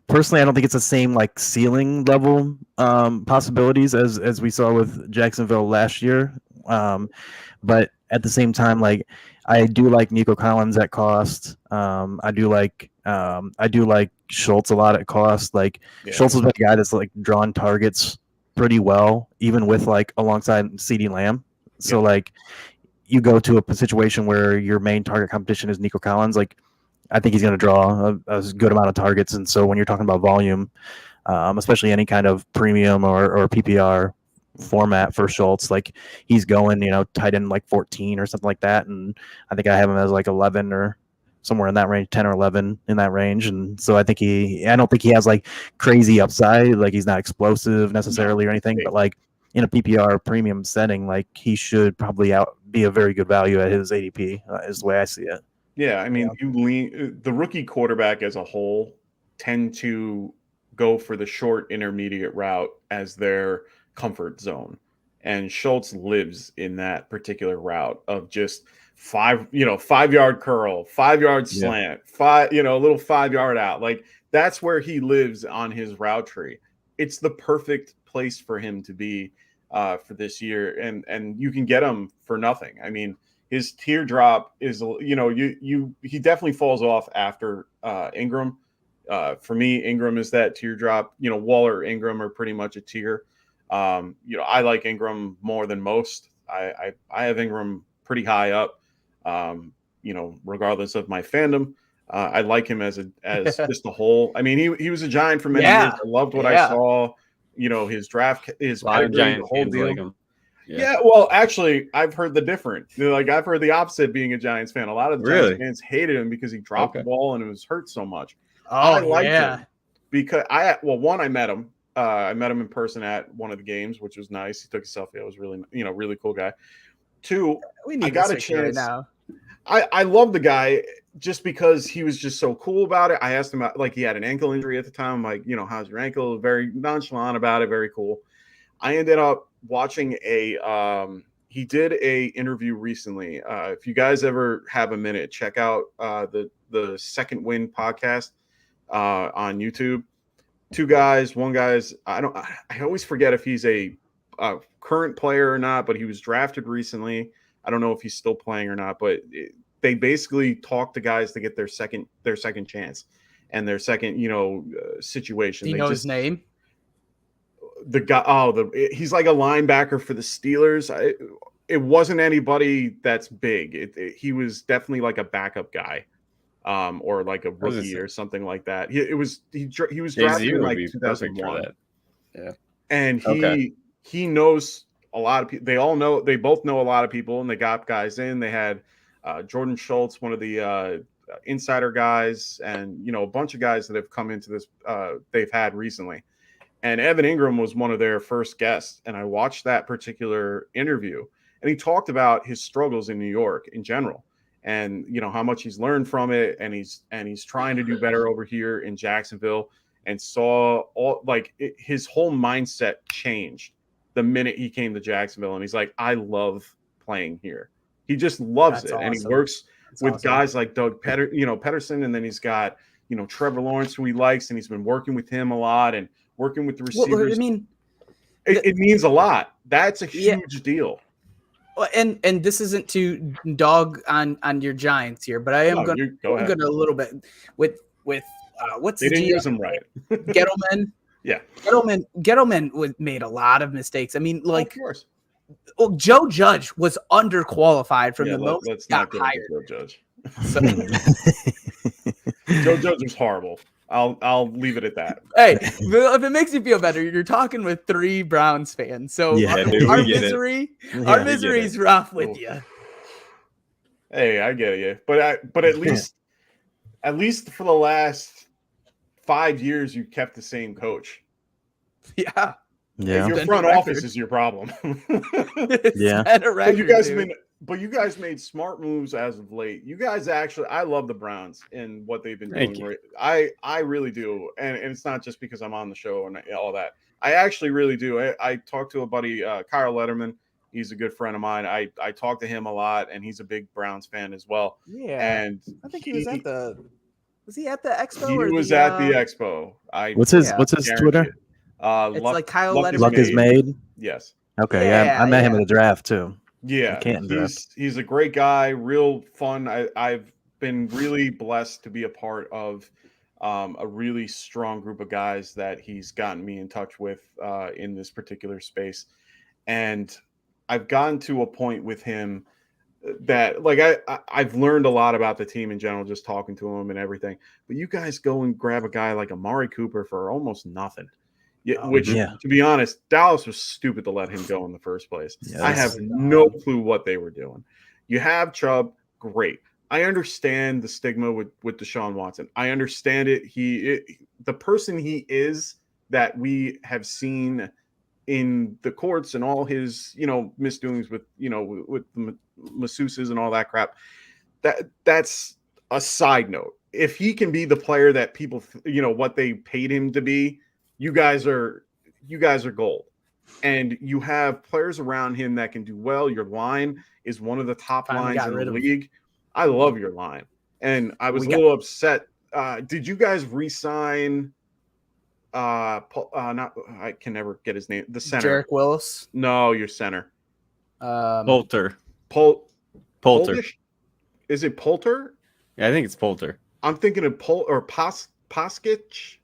personally. I don't think it's the same ceiling level possibilities as we saw with Jacksonville last year. But at the same time, I do like Nico Collins at cost. I do like Schultz a lot at cost. Schultz has been a guy that's drawn targets pretty well, even with alongside CeeDee Lamb. So you go to a situation where your main target competition is Nico Collins. I think he's going to draw a good amount of targets, and so when you're talking about volume, especially any kind of premium or PPR format for Schultz. Like he's going, tight end like 14 or something like that, and I think I have him as like 11 or somewhere in that range, 10 or 11 in that range. And so I don't think he has like crazy upside. Like he's not explosive necessarily or anything, but like in a PPR premium setting, like he should probably be a very good value at his ADP is the way I see it. Yeah. I mean, the rookie quarterback as a whole tend to go for the short intermediate route as their comfort zone. And Schultz lives in that particular route of just 5-yard curl, 5-yard slant, a little 5-yard out. Like that's where he lives on his route tree. It's the perfect place for him to be for this year. And you can get him for nothing. I mean, his teardrop is, he definitely falls off after Ingram. For me, Ingram is that teardrop. Waller, Ingram are pretty much a tier. I like Ingram more than most. I have Ingram pretty high up. Regardless of my fandom, I like him as just a whole. I mean, he was a Giant for many years. I loved what I saw. His draft, his pedigree, the whole deal. Like him. Yeah, well, actually, I've heard the different. Like I've heard the opposite. Being a Giants fan, a lot of the Giants fans hated him because he dropped the ball and it was hurt so much. I liked him because I met him. I met him in person at one of the games, which was nice. He took a selfie. I was really, really cool guy. Two, I got a chance. Right now. I love the guy just because he was just so cool about it. I asked him like he had an ankle injury at the time. I'm like, how's your ankle? Very nonchalant about it. Very cool. I ended up watching he did a interview recently. If you guys ever have a minute, check out the Second Wind podcast on YouTube. Two guys, one guy's I always forget if he's a current player or not, but he was drafted recently. I don't know if he's still playing or not, but they basically talk to guys to get their second chance and their second, situation. Do you know his name? The guy, he's like a linebacker for the Steelers. It wasn't anybody that's big. He was definitely like a backup guy, or like a rookie or something like that. He was drafted in like 2001. Yeah, and he knows a lot of people. They both know a lot of people, and they got guys in. They had Jordan Schultz, one of the insider guys, and a bunch of guys that have come into this. They've had recently. And Evan Ingram was one of their first guests. And I watched that particular interview, and he talked about his struggles in New York in general and, how much he's learned from it. And he's trying to do better over here in Jacksonville, and saw his whole mindset changed the minute he came to Jacksonville. And he's like, I love playing here. He just loves it. Awesome. And he works with guys like Doug Pederson. And then he's got, Trevor Lawrence, who he likes, and he's been working with him a lot and working with the receivers. Well, I mean, it means a lot. That's a huge deal. Well, and this isn't to dog on your Giants here, but I am going to a little bit with what's they didn't use him right. Gettleman. Yeah, Gettleman made a lot of mistakes. I mean, like, of course. Well, Joe Judge was underqualified from the moment let's he got not hired. Joe Judge. So, Joe Judge was horrible. I'll leave it at that. Hey, if it makes you feel better, you're talking with 3 Browns fans, so our misery is rough with you. Hey, I get you, but at least for the last 5 years, you kept the same coach. Yeah. Your front office is your problem. But you guys made smart moves as of late. You guys actually, I love the Browns and what they've been doing. I really do, and it's not just because I'm on the show and all that. I actually really do. I talked to a buddy, Kyle Letterman. He's a good friend of mine. I talk to him a lot, and he's a big Browns fan as well. Yeah, and I think he was at the. Was he at the expo? He was at the expo. What's his Twitter? It's like Kyle Letterman. Luck is made. Yes. Okay. Yeah, I met him in the draft too. Yeah, he's a great guy, real fun. I've been really blessed to be a part of a really strong group of guys that he's gotten me in touch with in this particular space. And I've gotten to a point with him that like I've learned a lot about the team in general, just talking to them and everything. But you guys go and grab a guy like Amari Cooper for almost nothing. Yeah, Oh, which yeah. to be honest, Dallas was stupid to let him go in the first place. Yeah, I that's- have no clue what they were doing. You have Chubb, great. I understand the stigma with Deshaun Watson. I understand it. The person he is that we have seen in the courts and all his, misdoings with, with the masseuses and all that crap. That's a side note. If he can be the player that people, what they paid him to be, you guys are gold. And you have players around him that can do well. Your line is one of the top Finally lines got in rid the of him. league. I love your line. And I was We a little upset. Did you guys re-sign not I can never get his name. The center. Jarek Willis. No, your center. Poulter. Polter. Poulter. Is it Polter? Yeah, I think it's Poulter. I'm thinking of Poskic.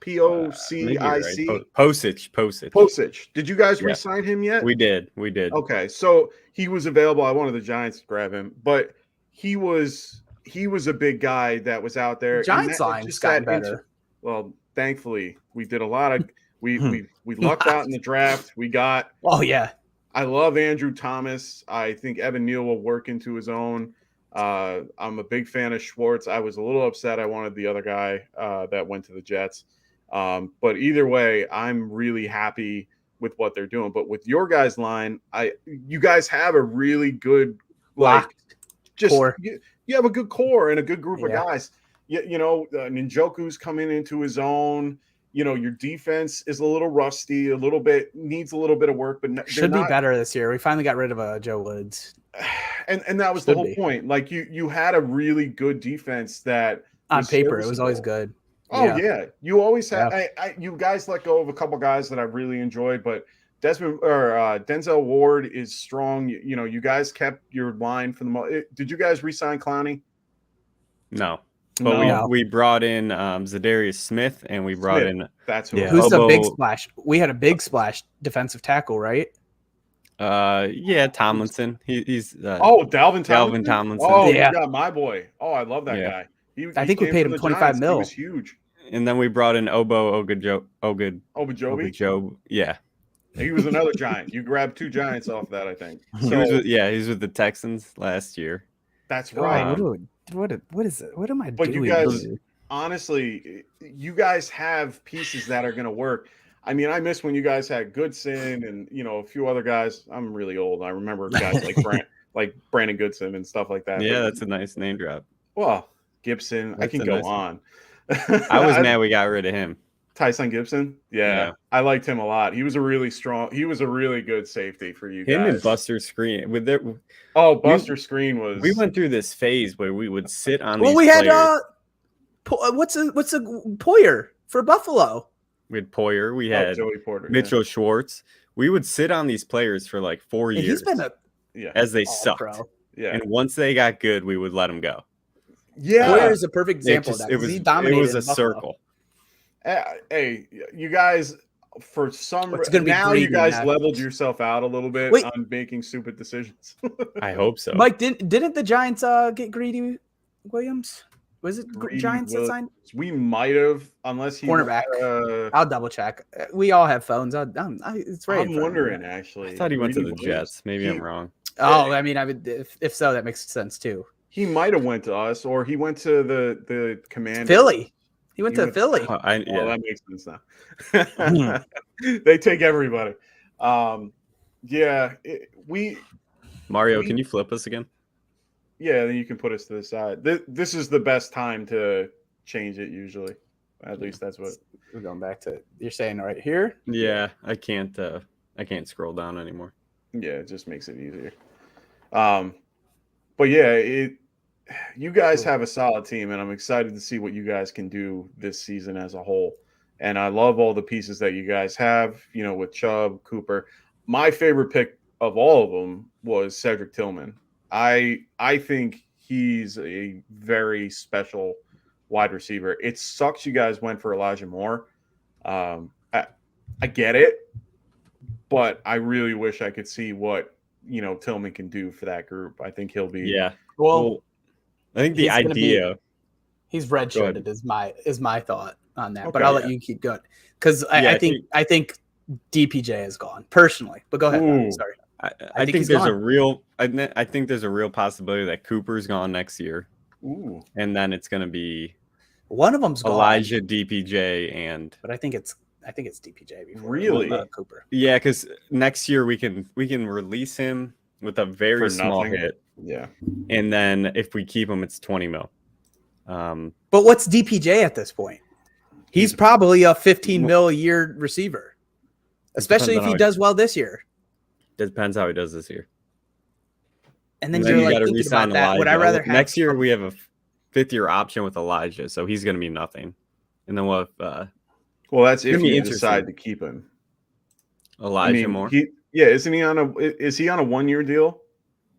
Maybe you're right. P-O-C-I-C. Posich. Posich. Did you guys Yeah. re-sign him yet? We did. Okay, so he was available. I wanted the Giants to grab him, but he was a big guy that was out there. Giants line's gotten better. Well, thankfully, we did a lot of we lucked out in the draft. We got. Oh yeah. I love Andrew Thomas. I think Evan Neal will work into his own. I'm a big fan of Schwartz. I was a little upset. I wanted the other guy that went to the Jets. But either way, I'm really happy with what they're doing. But with your guys' line, you guys have a really good core. You have a good core and a good group of guys. Njoku's coming into his own. Your defense is a little rusty, needs a little bit of work, but should be better this year. We finally got rid of Joe Woods. And that was the whole point. Like you had a really good defense that on paper it was always good. Oh yeah. You always have. You guys let go of a couple guys that I really enjoyed, but Denzel Ward is strong. You guys kept your line for the most. Did you guys re-sign Clowney? No. But we brought in Zadarius Smith, and we brought in who's the big splash? We had a big splash defensive tackle, right? Tomlinson. He's Dalvin Tomlinson. Oh, you got my boy. Oh, I love that guy. I think we paid him $25 million. He was huge. And then we brought in Obajobi. Yeah. He was another Giant. You grabbed two Giants off that, I think. He was with the Texans last year. That's right. What is it? What am I doing? But you guys, honestly, you guys have pieces that are going to work. I mean, I miss when you guys had Goodson and a few other guys. I'm really old. I remember guys like Brandon Goodson and stuff like that. Yeah, that's a nice name drop. Well, Gibson, I can go on. I was mad we got rid of him. Tyson Gibson, yeah, I liked him a lot. He was a really good safety for you guys. Him and Buster Screen Buster Screen was. We went through this phase where we would sit on. Well, we had what's a Poyer for Buffalo. We had Poyer. We had Joey Porter, Mitchell Schwartz. We would sit on these players for like 4 years. He's been as they sucked. Pro. Yeah, and once they got good, we would let them go. Yeah, Poyer is a perfect example of that. He dominated. It was a circle. Hey, you guys, for some reason, now you guys leveled yourself out a little bit on making stupid decisions. I hope so. Mike, didn't the Giants get Greedy Williams? Was it Giants that signed? We might have, unless he cornerback. I'll double check. We all have phones. It's right. I'm wondering actually. I thought he went to the Jets. Maybe I'm wrong. Oh, I mean, if so, that makes sense too. He might have went to us, or he went to the Commanders. Philly. He went to Philly. That makes sense now. They take everybody. Mario, can you flip us again? Yeah, then you can put us to the side. This is the best time to change it usually. At least that's what we're going back to. You're saying right here? Yeah, I can't scroll down anymore. Yeah, it just makes it easier. But yeah, you guys have a solid team, and I'm excited to see what you guys can do this season as a whole. And I love all the pieces that you guys have, with Chubb, Cooper. My favorite pick of all of them was Cedric Tillman. I think he's a very special wide receiver. It sucks you guys went for Elijah Moore. I get it, but I really wish I could see what Tillman can do for that group. I think he'll be. Yeah. Well, I think the he's gonna idea. he's Go ahead. redshirted is my thought on that. But Okay, I'll let yeah. you keep going because Yeah, I think DPJ is gone personally. But go ahead. Ron, Ooh. sorry. I think think he's there's a gone. real. I think there's a real possibility that Cooper's gone next year, Ooh. and then it's going to be One of them's gone. Elijah, DPJ, and But I think it's DPJ before Really? Cooper. yeah, because next year we can release him with a very For small nothing? hit, Yeah. and then if we keep him, it's 20 mil. But what's DPJ at this point? He's probably a 15 mil a year receiver, especially if on he how does well this year. Depends how he does this year. And then And then you're you like got to thinking re-sign about that. Elijah. Would I rather have Next year we have a 5th-year option with Elijah, so he's going to be nothing. And then we'll have Well, that's if gonna be you interesting. decide to keep him. Elijah Moore. Isn't he on a 1-year deal?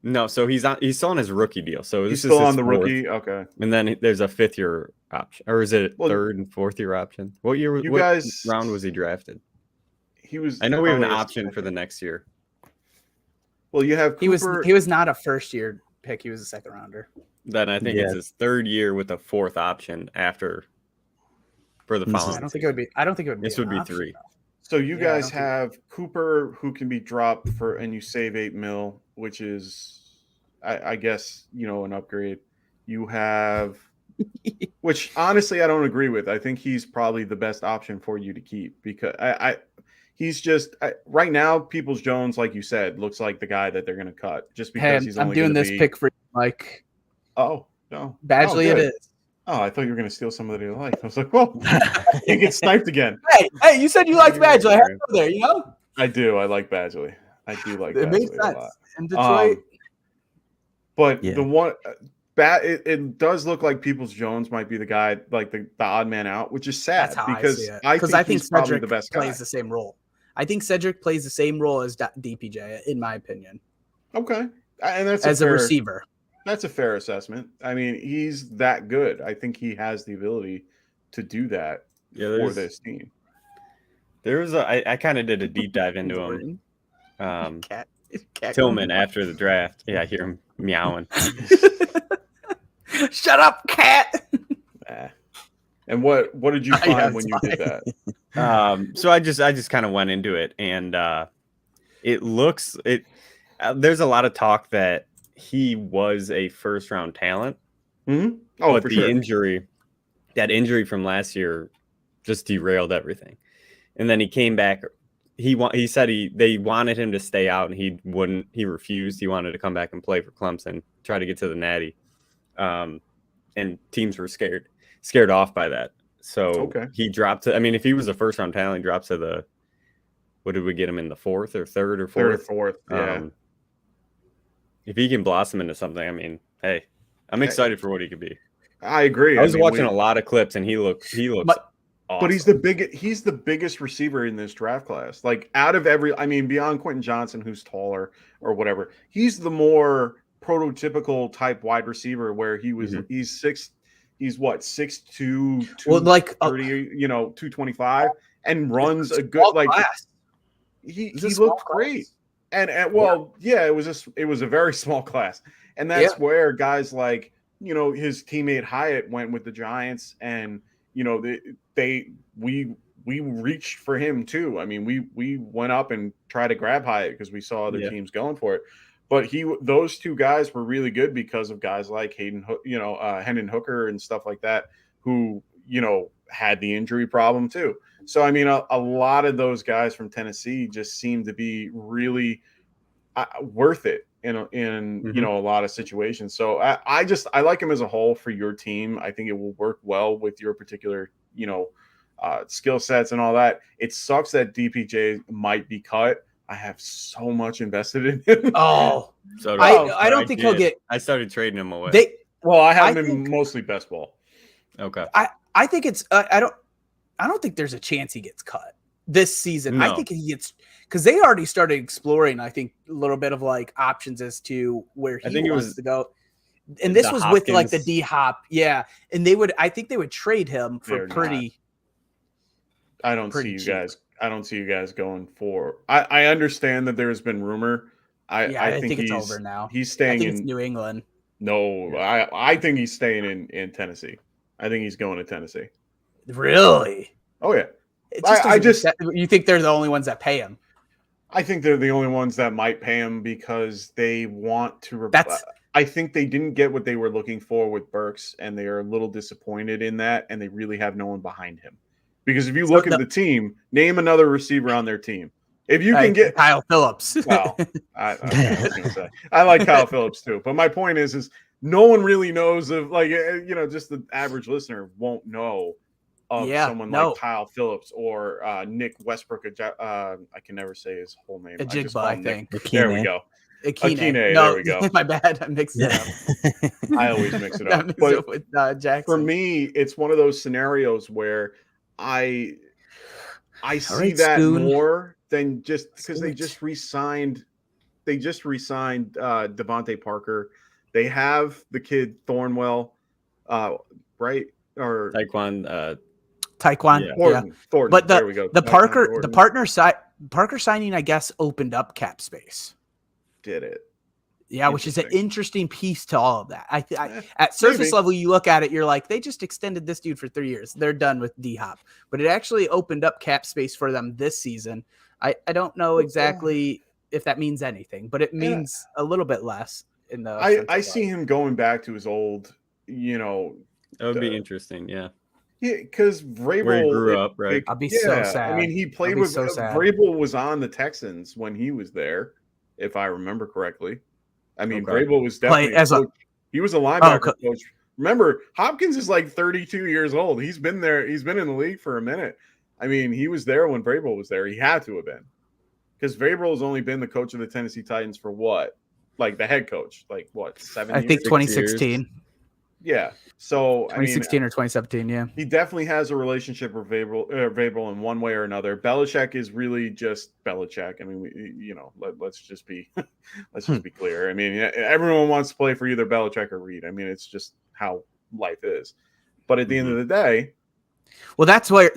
No, so he's still on his rookie deal. So He's this still is his on the fourth. rookie. Okay. And then there's a 5th-year option, or is it Well, 3rd and 4th-year option? What year? you what guys- round was he drafted? He was. I know we have an probably a option for the second. next year. Well, you have Cooper. he was not a first year pick. He was a second rounder. Then I think it's his 3rd year with a 4th option after for the This is- following. I don't think it would be. I don't think it would be. This an would be option, 3. though. So you Yeah, I guys don't think- have Cooper, who can be dropped and you save 8 mil, which is, I guess, an upgrade. You have, which honestly I don't agree with. I think he's probably the best option for you to keep because he's just right now. Peoples Jones, like you said, looks like the guy that they're going to cut just because Hey, he's I'm only doing gonna this be, pick for you, Mike. Oh no, Badgley, oh, it good. is. Oh, I thought you were going to steal somebody you like. I was like, well, you get sniped again. Hey, you said you liked Badgley. I had to go there. You know, I do. I like Badgley. I do like it makes Badgley a sense. lot. In Detroit, But Yeah. the one it does look like Peoples Jones might be the guy, like the odd man out, which is sad that's how because I see it. I think he's probably Cedric the best guy. plays the same role. I think Cedric plays the same role as DPJ, in my opinion, Okay, and that's as a a fair, receiver. That's a fair assessment. I mean, he's that good. I think he has the ability to do that Yeah, for this team. I kind of did a deep dive into him. Cat Tillman after the draft. Yeah, I hear him meowing. Shut up, cat. Ah. And what did you Yeah, find when it's you did that? So I just kind of went into it, and there's a lot of talk that he was a 1st-round talent, Mm-hmm. Oh, but for the sure. that injury from last year just derailed everything. And then he came back. He said they wanted him to stay out, and he wouldn't. He refused. He wanted to come back and play for Clemson, try to get to the Natty. And teams were scared off by that. So Okay. he dropped to. I mean, if he was a 1st-round talent, he drops to the. What did we get him in the 4th or 3rd or 4th? Third or fourth. Yeah. If he can blossom into something, I mean, hey, I'm excited for what he could be. I agree. I was mean, watching a lot of clips, and he looks But- awesome. But he's the biggest receiver in this draft class. Like out of beyond Quentin Johnson, who's taller or whatever, he's the more prototypical type wide receiver where he was Mhm. he's what 6'2", Well, like 230, 225 and runs a good Small like class. he It's a small looked class. great. And it was a very small class. And that's where guys like, his teammate Hyatt went with the Giants and we reached for him too. I mean, we went up and tried to grab Hyatt because we saw other teams going for it. But those two guys were really good because of guys like Hendon Hooker and stuff like that, who had the injury problem too. So I mean, a lot of those guys from Tennessee just seem to be really worth it in a lot of situations. So I like him as a whole for your team. I think it will work well with your particular skill sets and all that. It sucks that DPJ might be cut. I have so much invested in him. Oh, So I don't think he'll get. I started trading him away. Well, I have I him in think- mostly best ball. Okay. I think it's. I don't think there's a chance he gets cut this season. I No. think he gets because they already started exploring. I think a little bit of like options as to where he think it wants was to go. And this the was with like the Hopkins. D Hop, yeah. And I think they would trade him for They're pretty. I don't see Pretty you cheap. guys. I don't see you guys going for. I understand that there's been rumor. I think it's he's over now. he's I staying think it's in. New England. No, I think he's staying in Tennessee. I think he's going to Tennessee. Really? Oh yeah. It I just you think they're the only ones that pay him? I think they're the only ones that might pay him because they want to. That's I think they didn't get what they were looking for with Burks, and they are a little disappointed in that, and they really have no one behind him. Because if you look at the team, name another receiver on their team. If you can get Kyle Phillips, well, I was gonna say I like Kyle Phillips too, but my point is no one really knows of just the average listener won't know of someone like Kyle Phillips or Nick Westbrook. I can never say his whole name. Ajigba, I think. There we go. Akine. No, there we go. My bad. I mixed it up. I always mix it up. But with Jackson. For me, it's one of those scenarios where I see that more than just because they just re-signed Devontae Parker. They have the kid Thornwell, right? Or Taekwon. Thornton. But there we go. Parker signing, I guess, opened up cap space. Did it? Yeah, which is an interesting piece to all of that. At surface level, you look at it, you're like, they just extended this dude for 3 years. They're done with D-Hop. But it actually opened up cap space for them this season. I don't know exactly if that means anything, but it means a little bit less in the. I see him going back to his old, That would be interesting, yeah. Yeah, because Vrabel where he grew up, right? I'll be so sad. I mean, he played with Vrabel was on the Texans when he was there, if I remember correctly. I mean, Vrabel was definitely he was a linebacker coach. Remember, Hopkins is like 32 years old. He's been there. He's been in the league for a minute. I mean, he was there when Vrabel was there. He had to have been, because Vrabel has only been the coach of the Tennessee Titans for what? Like the head coach, like what, 7 years? I think 2016. Yeah. So 2016 or 2017. Yeah. He definitely has a relationship with Vrabel in one way or another. Belichick is really just Belichick. I mean, let's just be clear. I mean, everyone wants to play for either Belichick or Reed. I mean, it's just how life is. But at the end of the day, well, that's where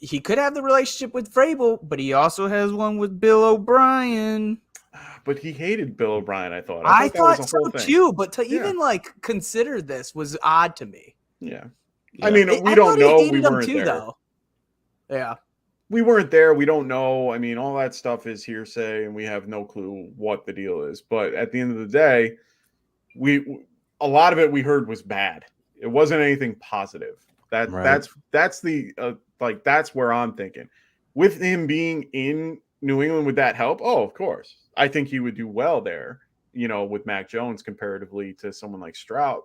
he could have the relationship with Vrabel, but he also has one with Bill O'Brien. But he hated Bill O'Brien, I thought. I thought so too, but to even consider this was odd to me. Yeah. I mean, we don't know. We weren't there. Though. Yeah. We weren't there. We don't know. I mean, all that stuff is hearsay, and we have no clue what the deal is. But at the end of the day, a lot of it we heard was bad. It wasn't anything positive. That's where I'm thinking. With him being in New England, would that help? Oh, of course. I think he would do well there, with Mac Jones comparatively to someone like Ryan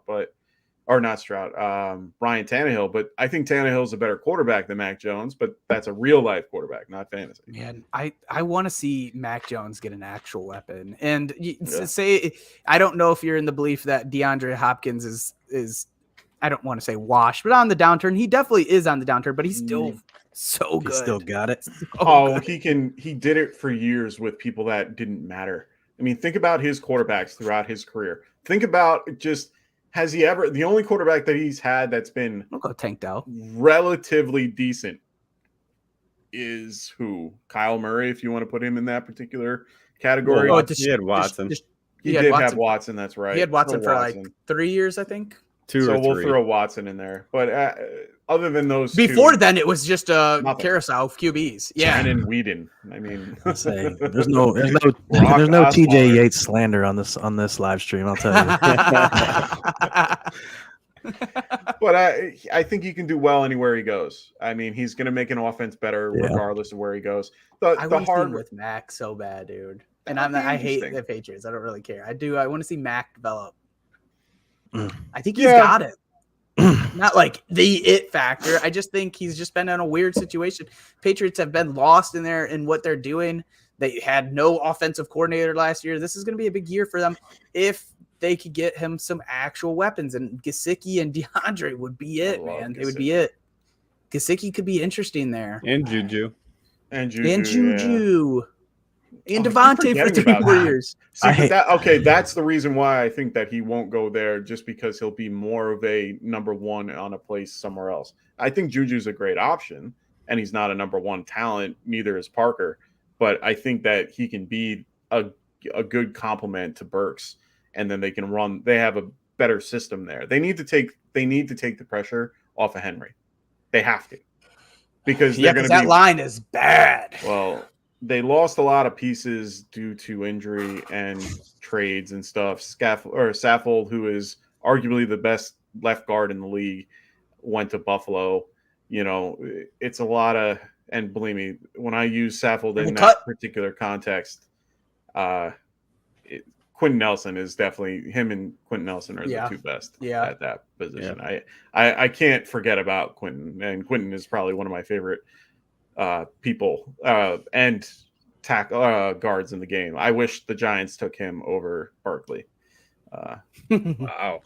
Tannehill. But I think Tannehill's a better quarterback than Mac Jones, but that's a real life quarterback, not fantasy. Man, I want to see Mac Jones get an actual weapon. And say, I don't know if you're in the belief that DeAndre Hopkins is I don't want to say washed, but on the downturn. He definitely is on the downturn, but he's still so good. He still got it. He did it for years with people that didn't matter. I mean, think about his quarterbacks throughout his career. Think about the only quarterback that he's had that's been tanked out relatively decent is who? Kyle Murray, if you want to put him in that particular category. He had Watson. He did have Watson, that's right. He had Watson for like 3 years, I think. We'll throw Watson in there. But other than those before then, it was just a carousel of QBs. Yeah, and Whedon. I mean, there's no TJ Yates slander on this live stream. I'll tell you. But I think he can do well anywhere he goes. I mean, he's going to make an offense better regardless of where he goes. I want to see with Mac so bad, dude. And I hate the Patriots. I don't really care. I want to see Mac develop. I think he's got it. Not like the it factor. I just think he's just been in a weird situation. Patriots have been lost in what they're doing. They had no offensive coordinator last year. This is going to be a big year for them if they could get him some actual weapons. And Gesicki and DeAndre would be it, man. They would be it. Gesicki could be interesting there. And Juju. And Devontae for 3 more years. That's the reason why I think that he won't go there, just because he'll be more of a number one on a place somewhere else. I think Juju's a great option, and he's not a number one talent, neither is Parker. But I think that he can be a good complement to Burks, and then they can run. They have a better system there. They need to take the pressure off of Henry. They have to, because they're going to that be line is bad. well. They lost a lot of pieces due to injury and trades and stuff. Saffold, who is arguably the best left guard in the league, went to Buffalo. You know, it's a lot of, and believe me, when I use Saffold in that particular context, Quentin Nelson is definitely, him and Quentin Nelson are the two best at that position. Yeah. I can't forget about Quentin, and Quentin is probably one of my favorite people and guards in the game. I wish the Giants took him over Barkley. Wow.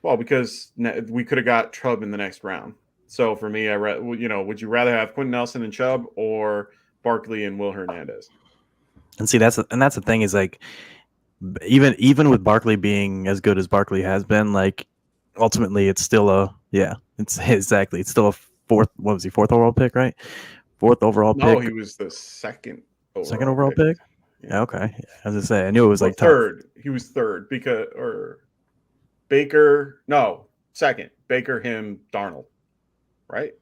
Well, because we could have got Chubb in the next round. So for me, would you rather have Quentin Nelson and Chubb or Barkley and Will Hernandez? And see, that's the thing is, like, even with Barkley being as good as Barkley has been, like, ultimately it's still it's still a fourth overall pick, right? Fourth overall pick. No, he was the second overall pick. Yeah, okay. As I say, I knew it was third. He was third second. Baker, him, Darnold, right?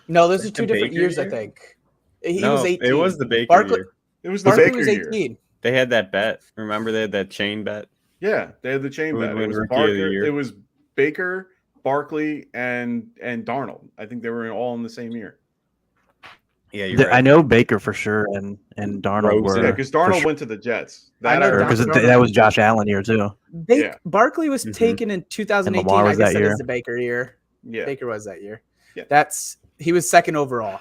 No, those are two different years, I think. He was 18. It was the Baker year. It was the Barkley Baker was 18. year. They had that bet. Remember, they had that chain bet. Yeah, they had the chain bet. It was Baker, Barkley, and Darnold. I think they were all in the same year. Yeah, you're right. I know Baker for sure, and Darnold were. Yeah, because Darnold went to the Jets. Because that was Josh Allen year too. Barkley was taken in 2018. I guess that is the Baker year. Yeah, Baker was that year. Yeah, he was second overall.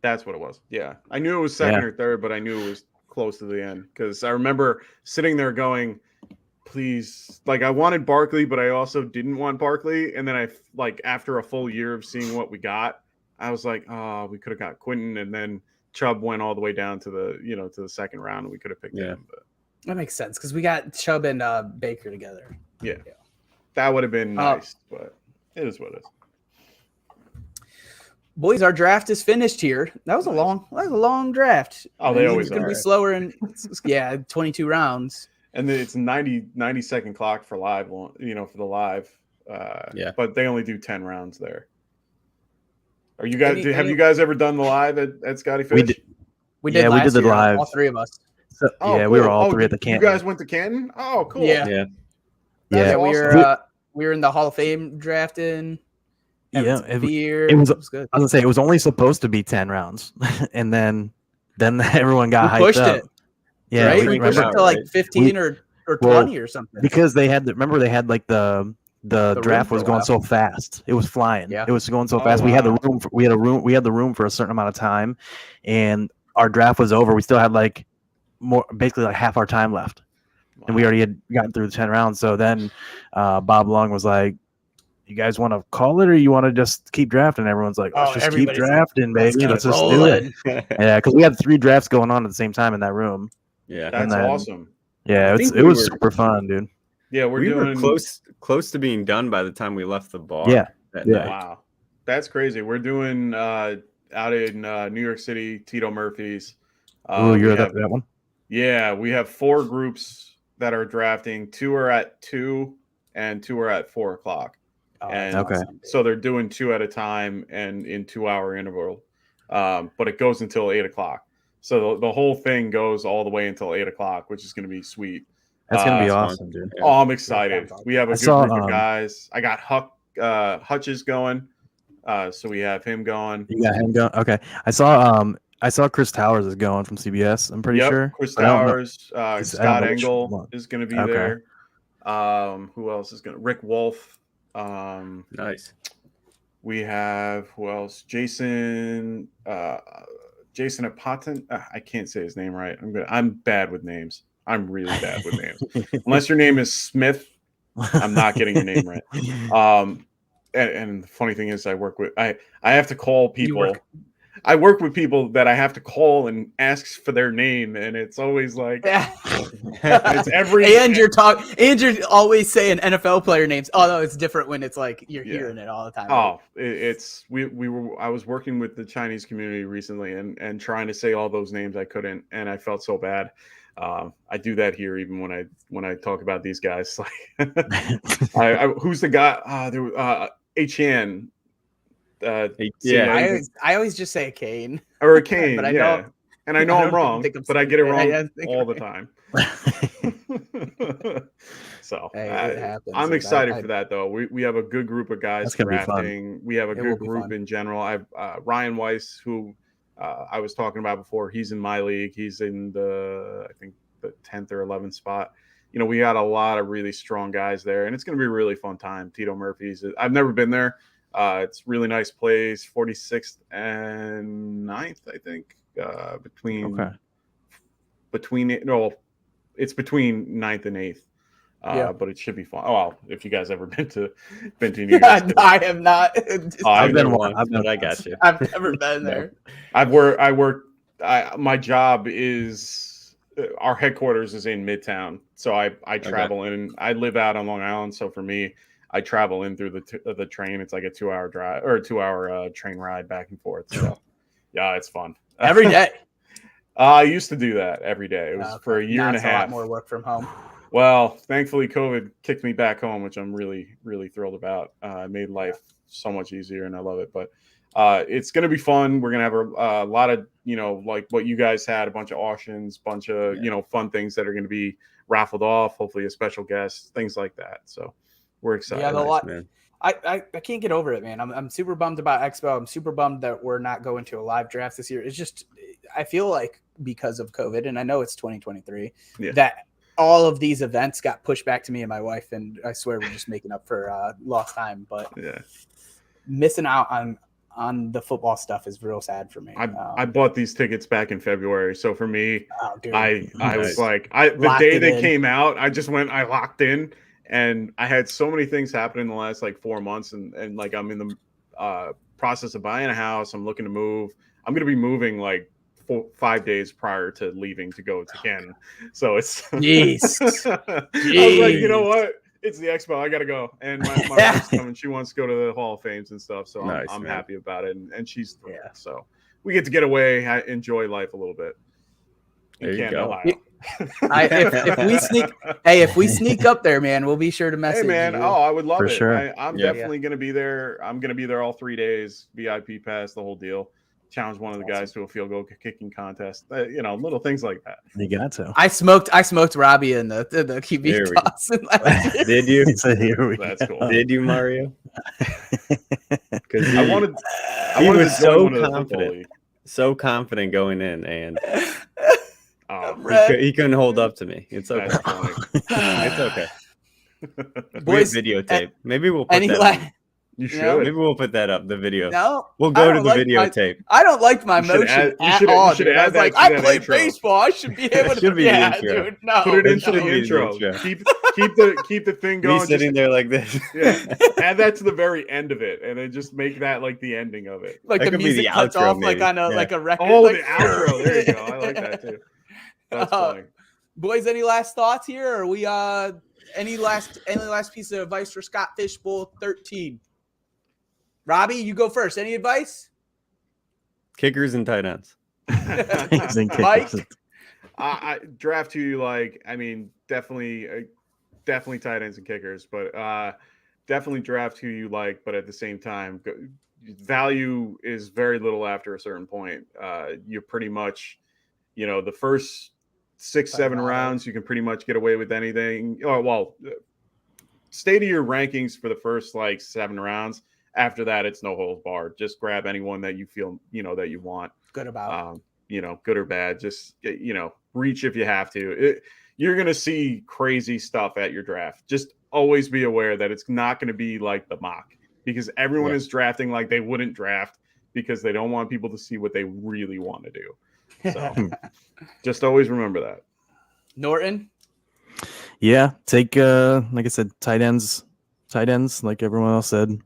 That's what it was. Yeah, I knew it was second or third, but I knew it was close to the end because I remember sitting there going, please, like, I wanted Barkley, but I also didn't want Barkley. And then after a full year of seeing what we got, I was like, oh, we could have got Quentin, and then Chubb went all the way down to the second round, and we could have picked him. But that makes sense because we got Chubb and Baker together. Yeah, that would have been nice, but it is what it is. Boys, our draft is finished here. That was a long draft. Oh, they always are. It's going to be slower in 22 rounds. And then it's 90-second clock for live, for the live. But they only do 10 rounds there. Are you guys? Have you guys ever done the live at Scotty Fish? We did. We did the live. All three of us. So, cool. We were all three at the Canton. You guys went to Canton? Oh, cool. Yeah. Awesome. We were in the Hall of Fame drafting. It was good. I was gonna say it was only supposed to be 10 rounds, and then everyone got hyped pushed up. It. Yeah, right? We pushed it to like 15 or 20 or something. Because they had like the draft was going so fast. It was flying. Yeah. It was going so fast. Wow. We had the room for a certain amount of time, and our draft was over. We still had basically half our time left. Wow. And we already had gotten through the 10 rounds. So then Bob Long was like, you guys want to call it, or you want to just keep drafting? Everyone's like, let's just keep drafting, baby. Let's just do it. Yeah, because we had 3 drafts going on at the same time in that room. Yeah, that's awesome. Yeah, it was super fun, dude. Yeah, we were close to being done by the time we left the bar. Yeah. Wow, that's crazy. We're doing out in New York City, Tito Murphy's. You're that one? Yeah, we have 4 groups that are drafting. 2 are at 2, and 2 are at 4 o'clock. And so they're doing 2 at a time and in 2-hour interval. But it goes until 8 o'clock. So the whole thing goes all the way until 8 o'clock, which is going to be sweet. That's going to be awesome, dude. Oh, I'm excited. We have a good group of guys. I got Hutches going. So we have him going. You got him going? Okay. I saw Chris Towers is going from CBS. I'm pretty sure. Chris Towers. Scott Engel is going to be there. Who else is going to? Rick Wolf. Nice. We have who else? Jason Apotin. I can't say his name right. I'm bad with names. I'm really bad with names. Unless your name is Smith, I'm not getting your name right. And the funny thing is, I have to call people. I work with people that I have to call and ask for their name, and it's always like Yeah. it's every and you're always saying NFL player names. Although it's different when it's like you're Yeah. hearing it all the time. Oh, it's we were. I was working with the Chinese community recently, and trying to say all those names I couldn't, and I felt so bad. I do that here even when I talk about these guys. Like, who's the guy? There, H.N. Yeah. I always just say Kane. or a Kane, But I yeah. don't- And I know I I'm don't wrong, think I'm but I get it saying wrong that. I think all the right. time. So Hey, it happens. I'm But excited I- for that, though. We have a good group of guys That's gonna be fun. drafting. We have a It will good be group fun. in general. I've Ryan Weiss, who I was talking about before. He's in my league. He's in I think the 10th or 11th spot. We got a lot of really strong guys there, and it's going to be a really fun time. Tito Murphy's. I've never been there. It's really nice place. 46th and 9th, I think. It's between 9th and 8th. Yeah. But it should be fun. Oh, well, if you guys ever been to New York Yeah, City. I have not. I've been been once, I've been but I once. got you. I've never been there. My job is our headquarters is in Midtown, so I travel in. I live out on Long Island, so for me, I travel in through the train. It's like a 2-hour drive or a 2-hour train ride back and forth. So yeah, it's fun Every day. I used to do that every day. It was for a year Now and a it's lot half. more work from home. Well, thankfully, COVID kicked me back home, which I'm really, really thrilled about. It made life so much easier, and I love it. But it's going to be fun. We're going to have a lot of, like what you guys had, a bunch of auctions, bunch of, fun things that are going to be raffled off, hopefully a special guest, things like that. So we're excited. Yeah, Nice, man. I can't get over it, man. I'm super bummed about Expo. I'm super bummed that we're not going to a live draft this year. It's just, I feel like because of COVID, and I know it's 2023, that all of these events got pushed back to me and my wife, and I swear we're just making up for lost time. But missing out on the football stuff is real sad for me. I bought these tickets back in February, so for me, oh, dude. I was Nice. like, the Locked day it they in. came out, I locked in, and I had so many things happen in the last like 4 months, and like I'm in the process of buying a house. I'm looking to move. I'm going to be moving like 5 days prior to leaving to go to Canton. So it's Jeez. I was like, you know what? It's the Expo. I got to go. And my wife's coming. She wants to go to the Hall of Fames and stuff. So Nice, I'm man. happy about it. And she's thrilled. So we get to get away, enjoy life a little bit. There you Canton, go. Ohio. if we sneak up there, man, we'll be sure to message Hey man, you. I would love For it. sure. I'm Yeah. definitely going to be there. I'm going to be there all 3 days. VIP pass, the whole deal. Challenge one of the guys to a field goal kicking contest. Little things like that. You got to. I smoked Robbie in the There QB we toss. Did you? So here we That's go. cool. Did you, Mario? Because I wanted. he wanted was to join so one of the football confident. league. so confident going in, and Oh, he couldn't hold up to me. It's okay. that's funny. It's okay. Boys, We have videotape. Maybe we'll put any that. la- up. You should. No. Maybe we'll put that up. The video. No, We'll I go to don't the like videotape. I don't like my You should motion add- you at should- you all. should Dude. I add was that like, to I that play intro. baseball. I should be able to. Should be the yeah, intro. dude. No, Put it That into should the be the intro. intro. Keep the thing Me going. sitting there like this. Yeah. Add that to the very end of it, and then just make that like the ending of it. like That the could be music the cuts outro, off maybe. like on a Yeah. like a record. Oh, like, the outro. There you go. I like that too. That's funny. Boys, any last thoughts here? Or we any last piece of advice for Scott Fishbowl 13? Robbie, you go first. Any advice? Kickers and tight ends. He's in Mike? kickers. I draft who you like. I mean, definitely tight ends and kickers, but definitely draft who you like. But at the same time, value is very little after a certain point. You're pretty much, the first 6-7 rounds, you can pretty much get away with anything. Oh, well, stay to your rankings for the first like 7 rounds. After that, it's no holds barred. Just grab anyone that you feel, that you want. Good about. Good or bad. Just, reach if you have to. You're going to see crazy stuff at your draft. Just always be aware that it's not going to be like the mock, because everyone is drafting like they wouldn't draft because they don't want people to see what they really want to do. So just always remember that. Norton? Yeah, take like I said, tight ends, like everyone else said.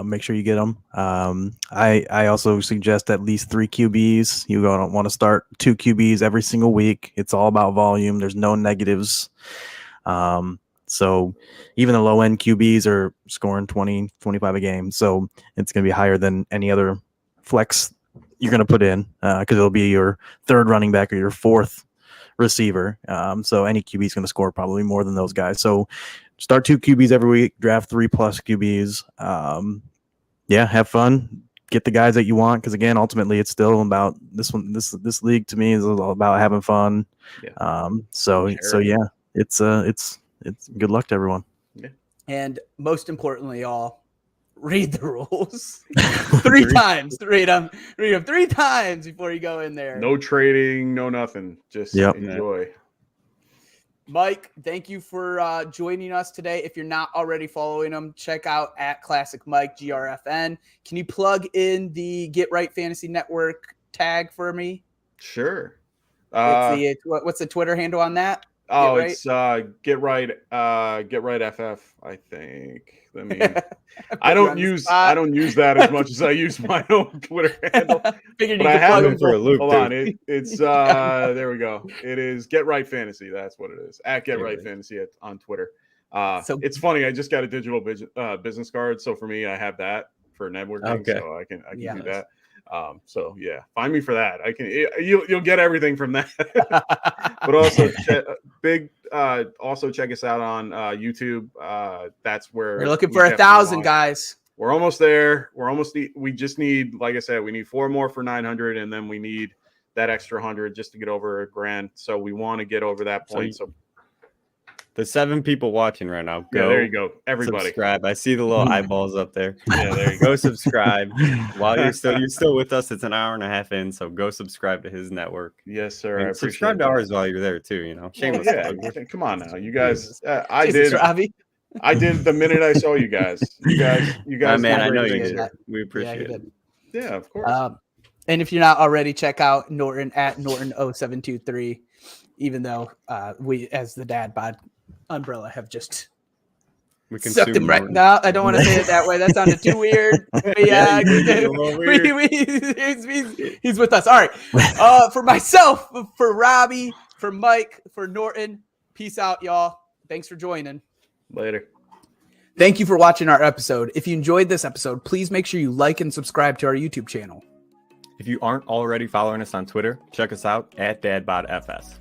make sure you get them. I also suggest at least 3 QBs. You don't want to start 2 QBs every single week. It's all about volume. There's no negatives. So even the low end QBs are scoring 20, 25 a game. So it's going to be higher than any other flex you're going to put in, because it'll be your 3rd running back or your 4th receiver. So any QB is going to score probably more than those guys. So start 2 QBs every week, draft 3+ QBs. Have fun, get the guys that you want. Cause again, ultimately it's still about this league to me is all about having fun. Yeah. So yeah, it's good luck to everyone. Yeah. And most importantly, y'all, read the rules 3 times. Read them 3 times before you go in there. No trading, no nothing. Just enjoy. Mike, thank you for joining us today. If you're not already following him, check out at Classic Mike GRFN. Can you plug in the Get Right Fantasy Network tag for me? Sure. What's the Twitter handle on that? Oh, it's Get Right FF, I think. Let me. I don't use that as much as I use my own Twitter handle. Figured But you I could have plug them him for a loop, Hold too. on, it's there we go. It is Get Right Fantasy. That's what it is. At Get Get Right Right. Fantasy on Twitter. So- It's funny. I just got a digital business card, so for me, I have that for networking, Okay. so I can Yeah. do that. So yeah, find me for that. I can. You'll get everything from that. But also also check us out on YouTube. That's where We're looking we for definitely 1,000 want- guys. We're almost there. We just need, like I said, we need 4 more for 900, and then we need that extra 100 just to get over $1,000. So we want to get over that point. So The 7 people watching right now, yeah, there you go, everybody. subscribe. I see the little eyeballs up there. Yeah, there you go. Go subscribe. While you're still with us, it's an hour and a half in, so go subscribe to his network. Yes, sir. I And appreciate subscribe to that. ours while you're there too. Shameless Yeah, plug. come on now, you guys. Jesus, Robbie. I did the minute I saw you guys. You guys. Man, I did know great you things did. here. We appreciate he it. did. Yeah, of course. And if you're not already, check out Norton at Norton0723, even though we, as the Dad Bod umbrella, have just We can sucked sue him right Norton. now. I don't want to say it that way. That sounded too weird. But Yeah, yeah, you did a little weird. he's with us. All right. For myself, for Robbie, for Mike, for Norton, peace out, y'all. Thanks for joining. Later. Thank you for watching our episode. If you enjoyed this episode, please make sure you like and subscribe to our YouTube channel. If you aren't already following us on Twitter, check us out at DadBodFS.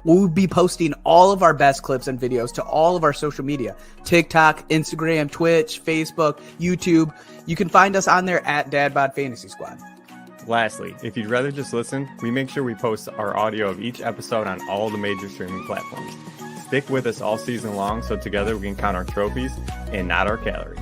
We'll be posting all of our best clips and videos to all of our social media: TikTok, Instagram, Twitch, Facebook, YouTube. You can find us on there at DadBod Fantasy Squad. Lastly, if you'd rather just listen, we make sure we post our audio of each episode on all the major streaming platforms. Stick with us all season long so together we can count our trophies and not our calories.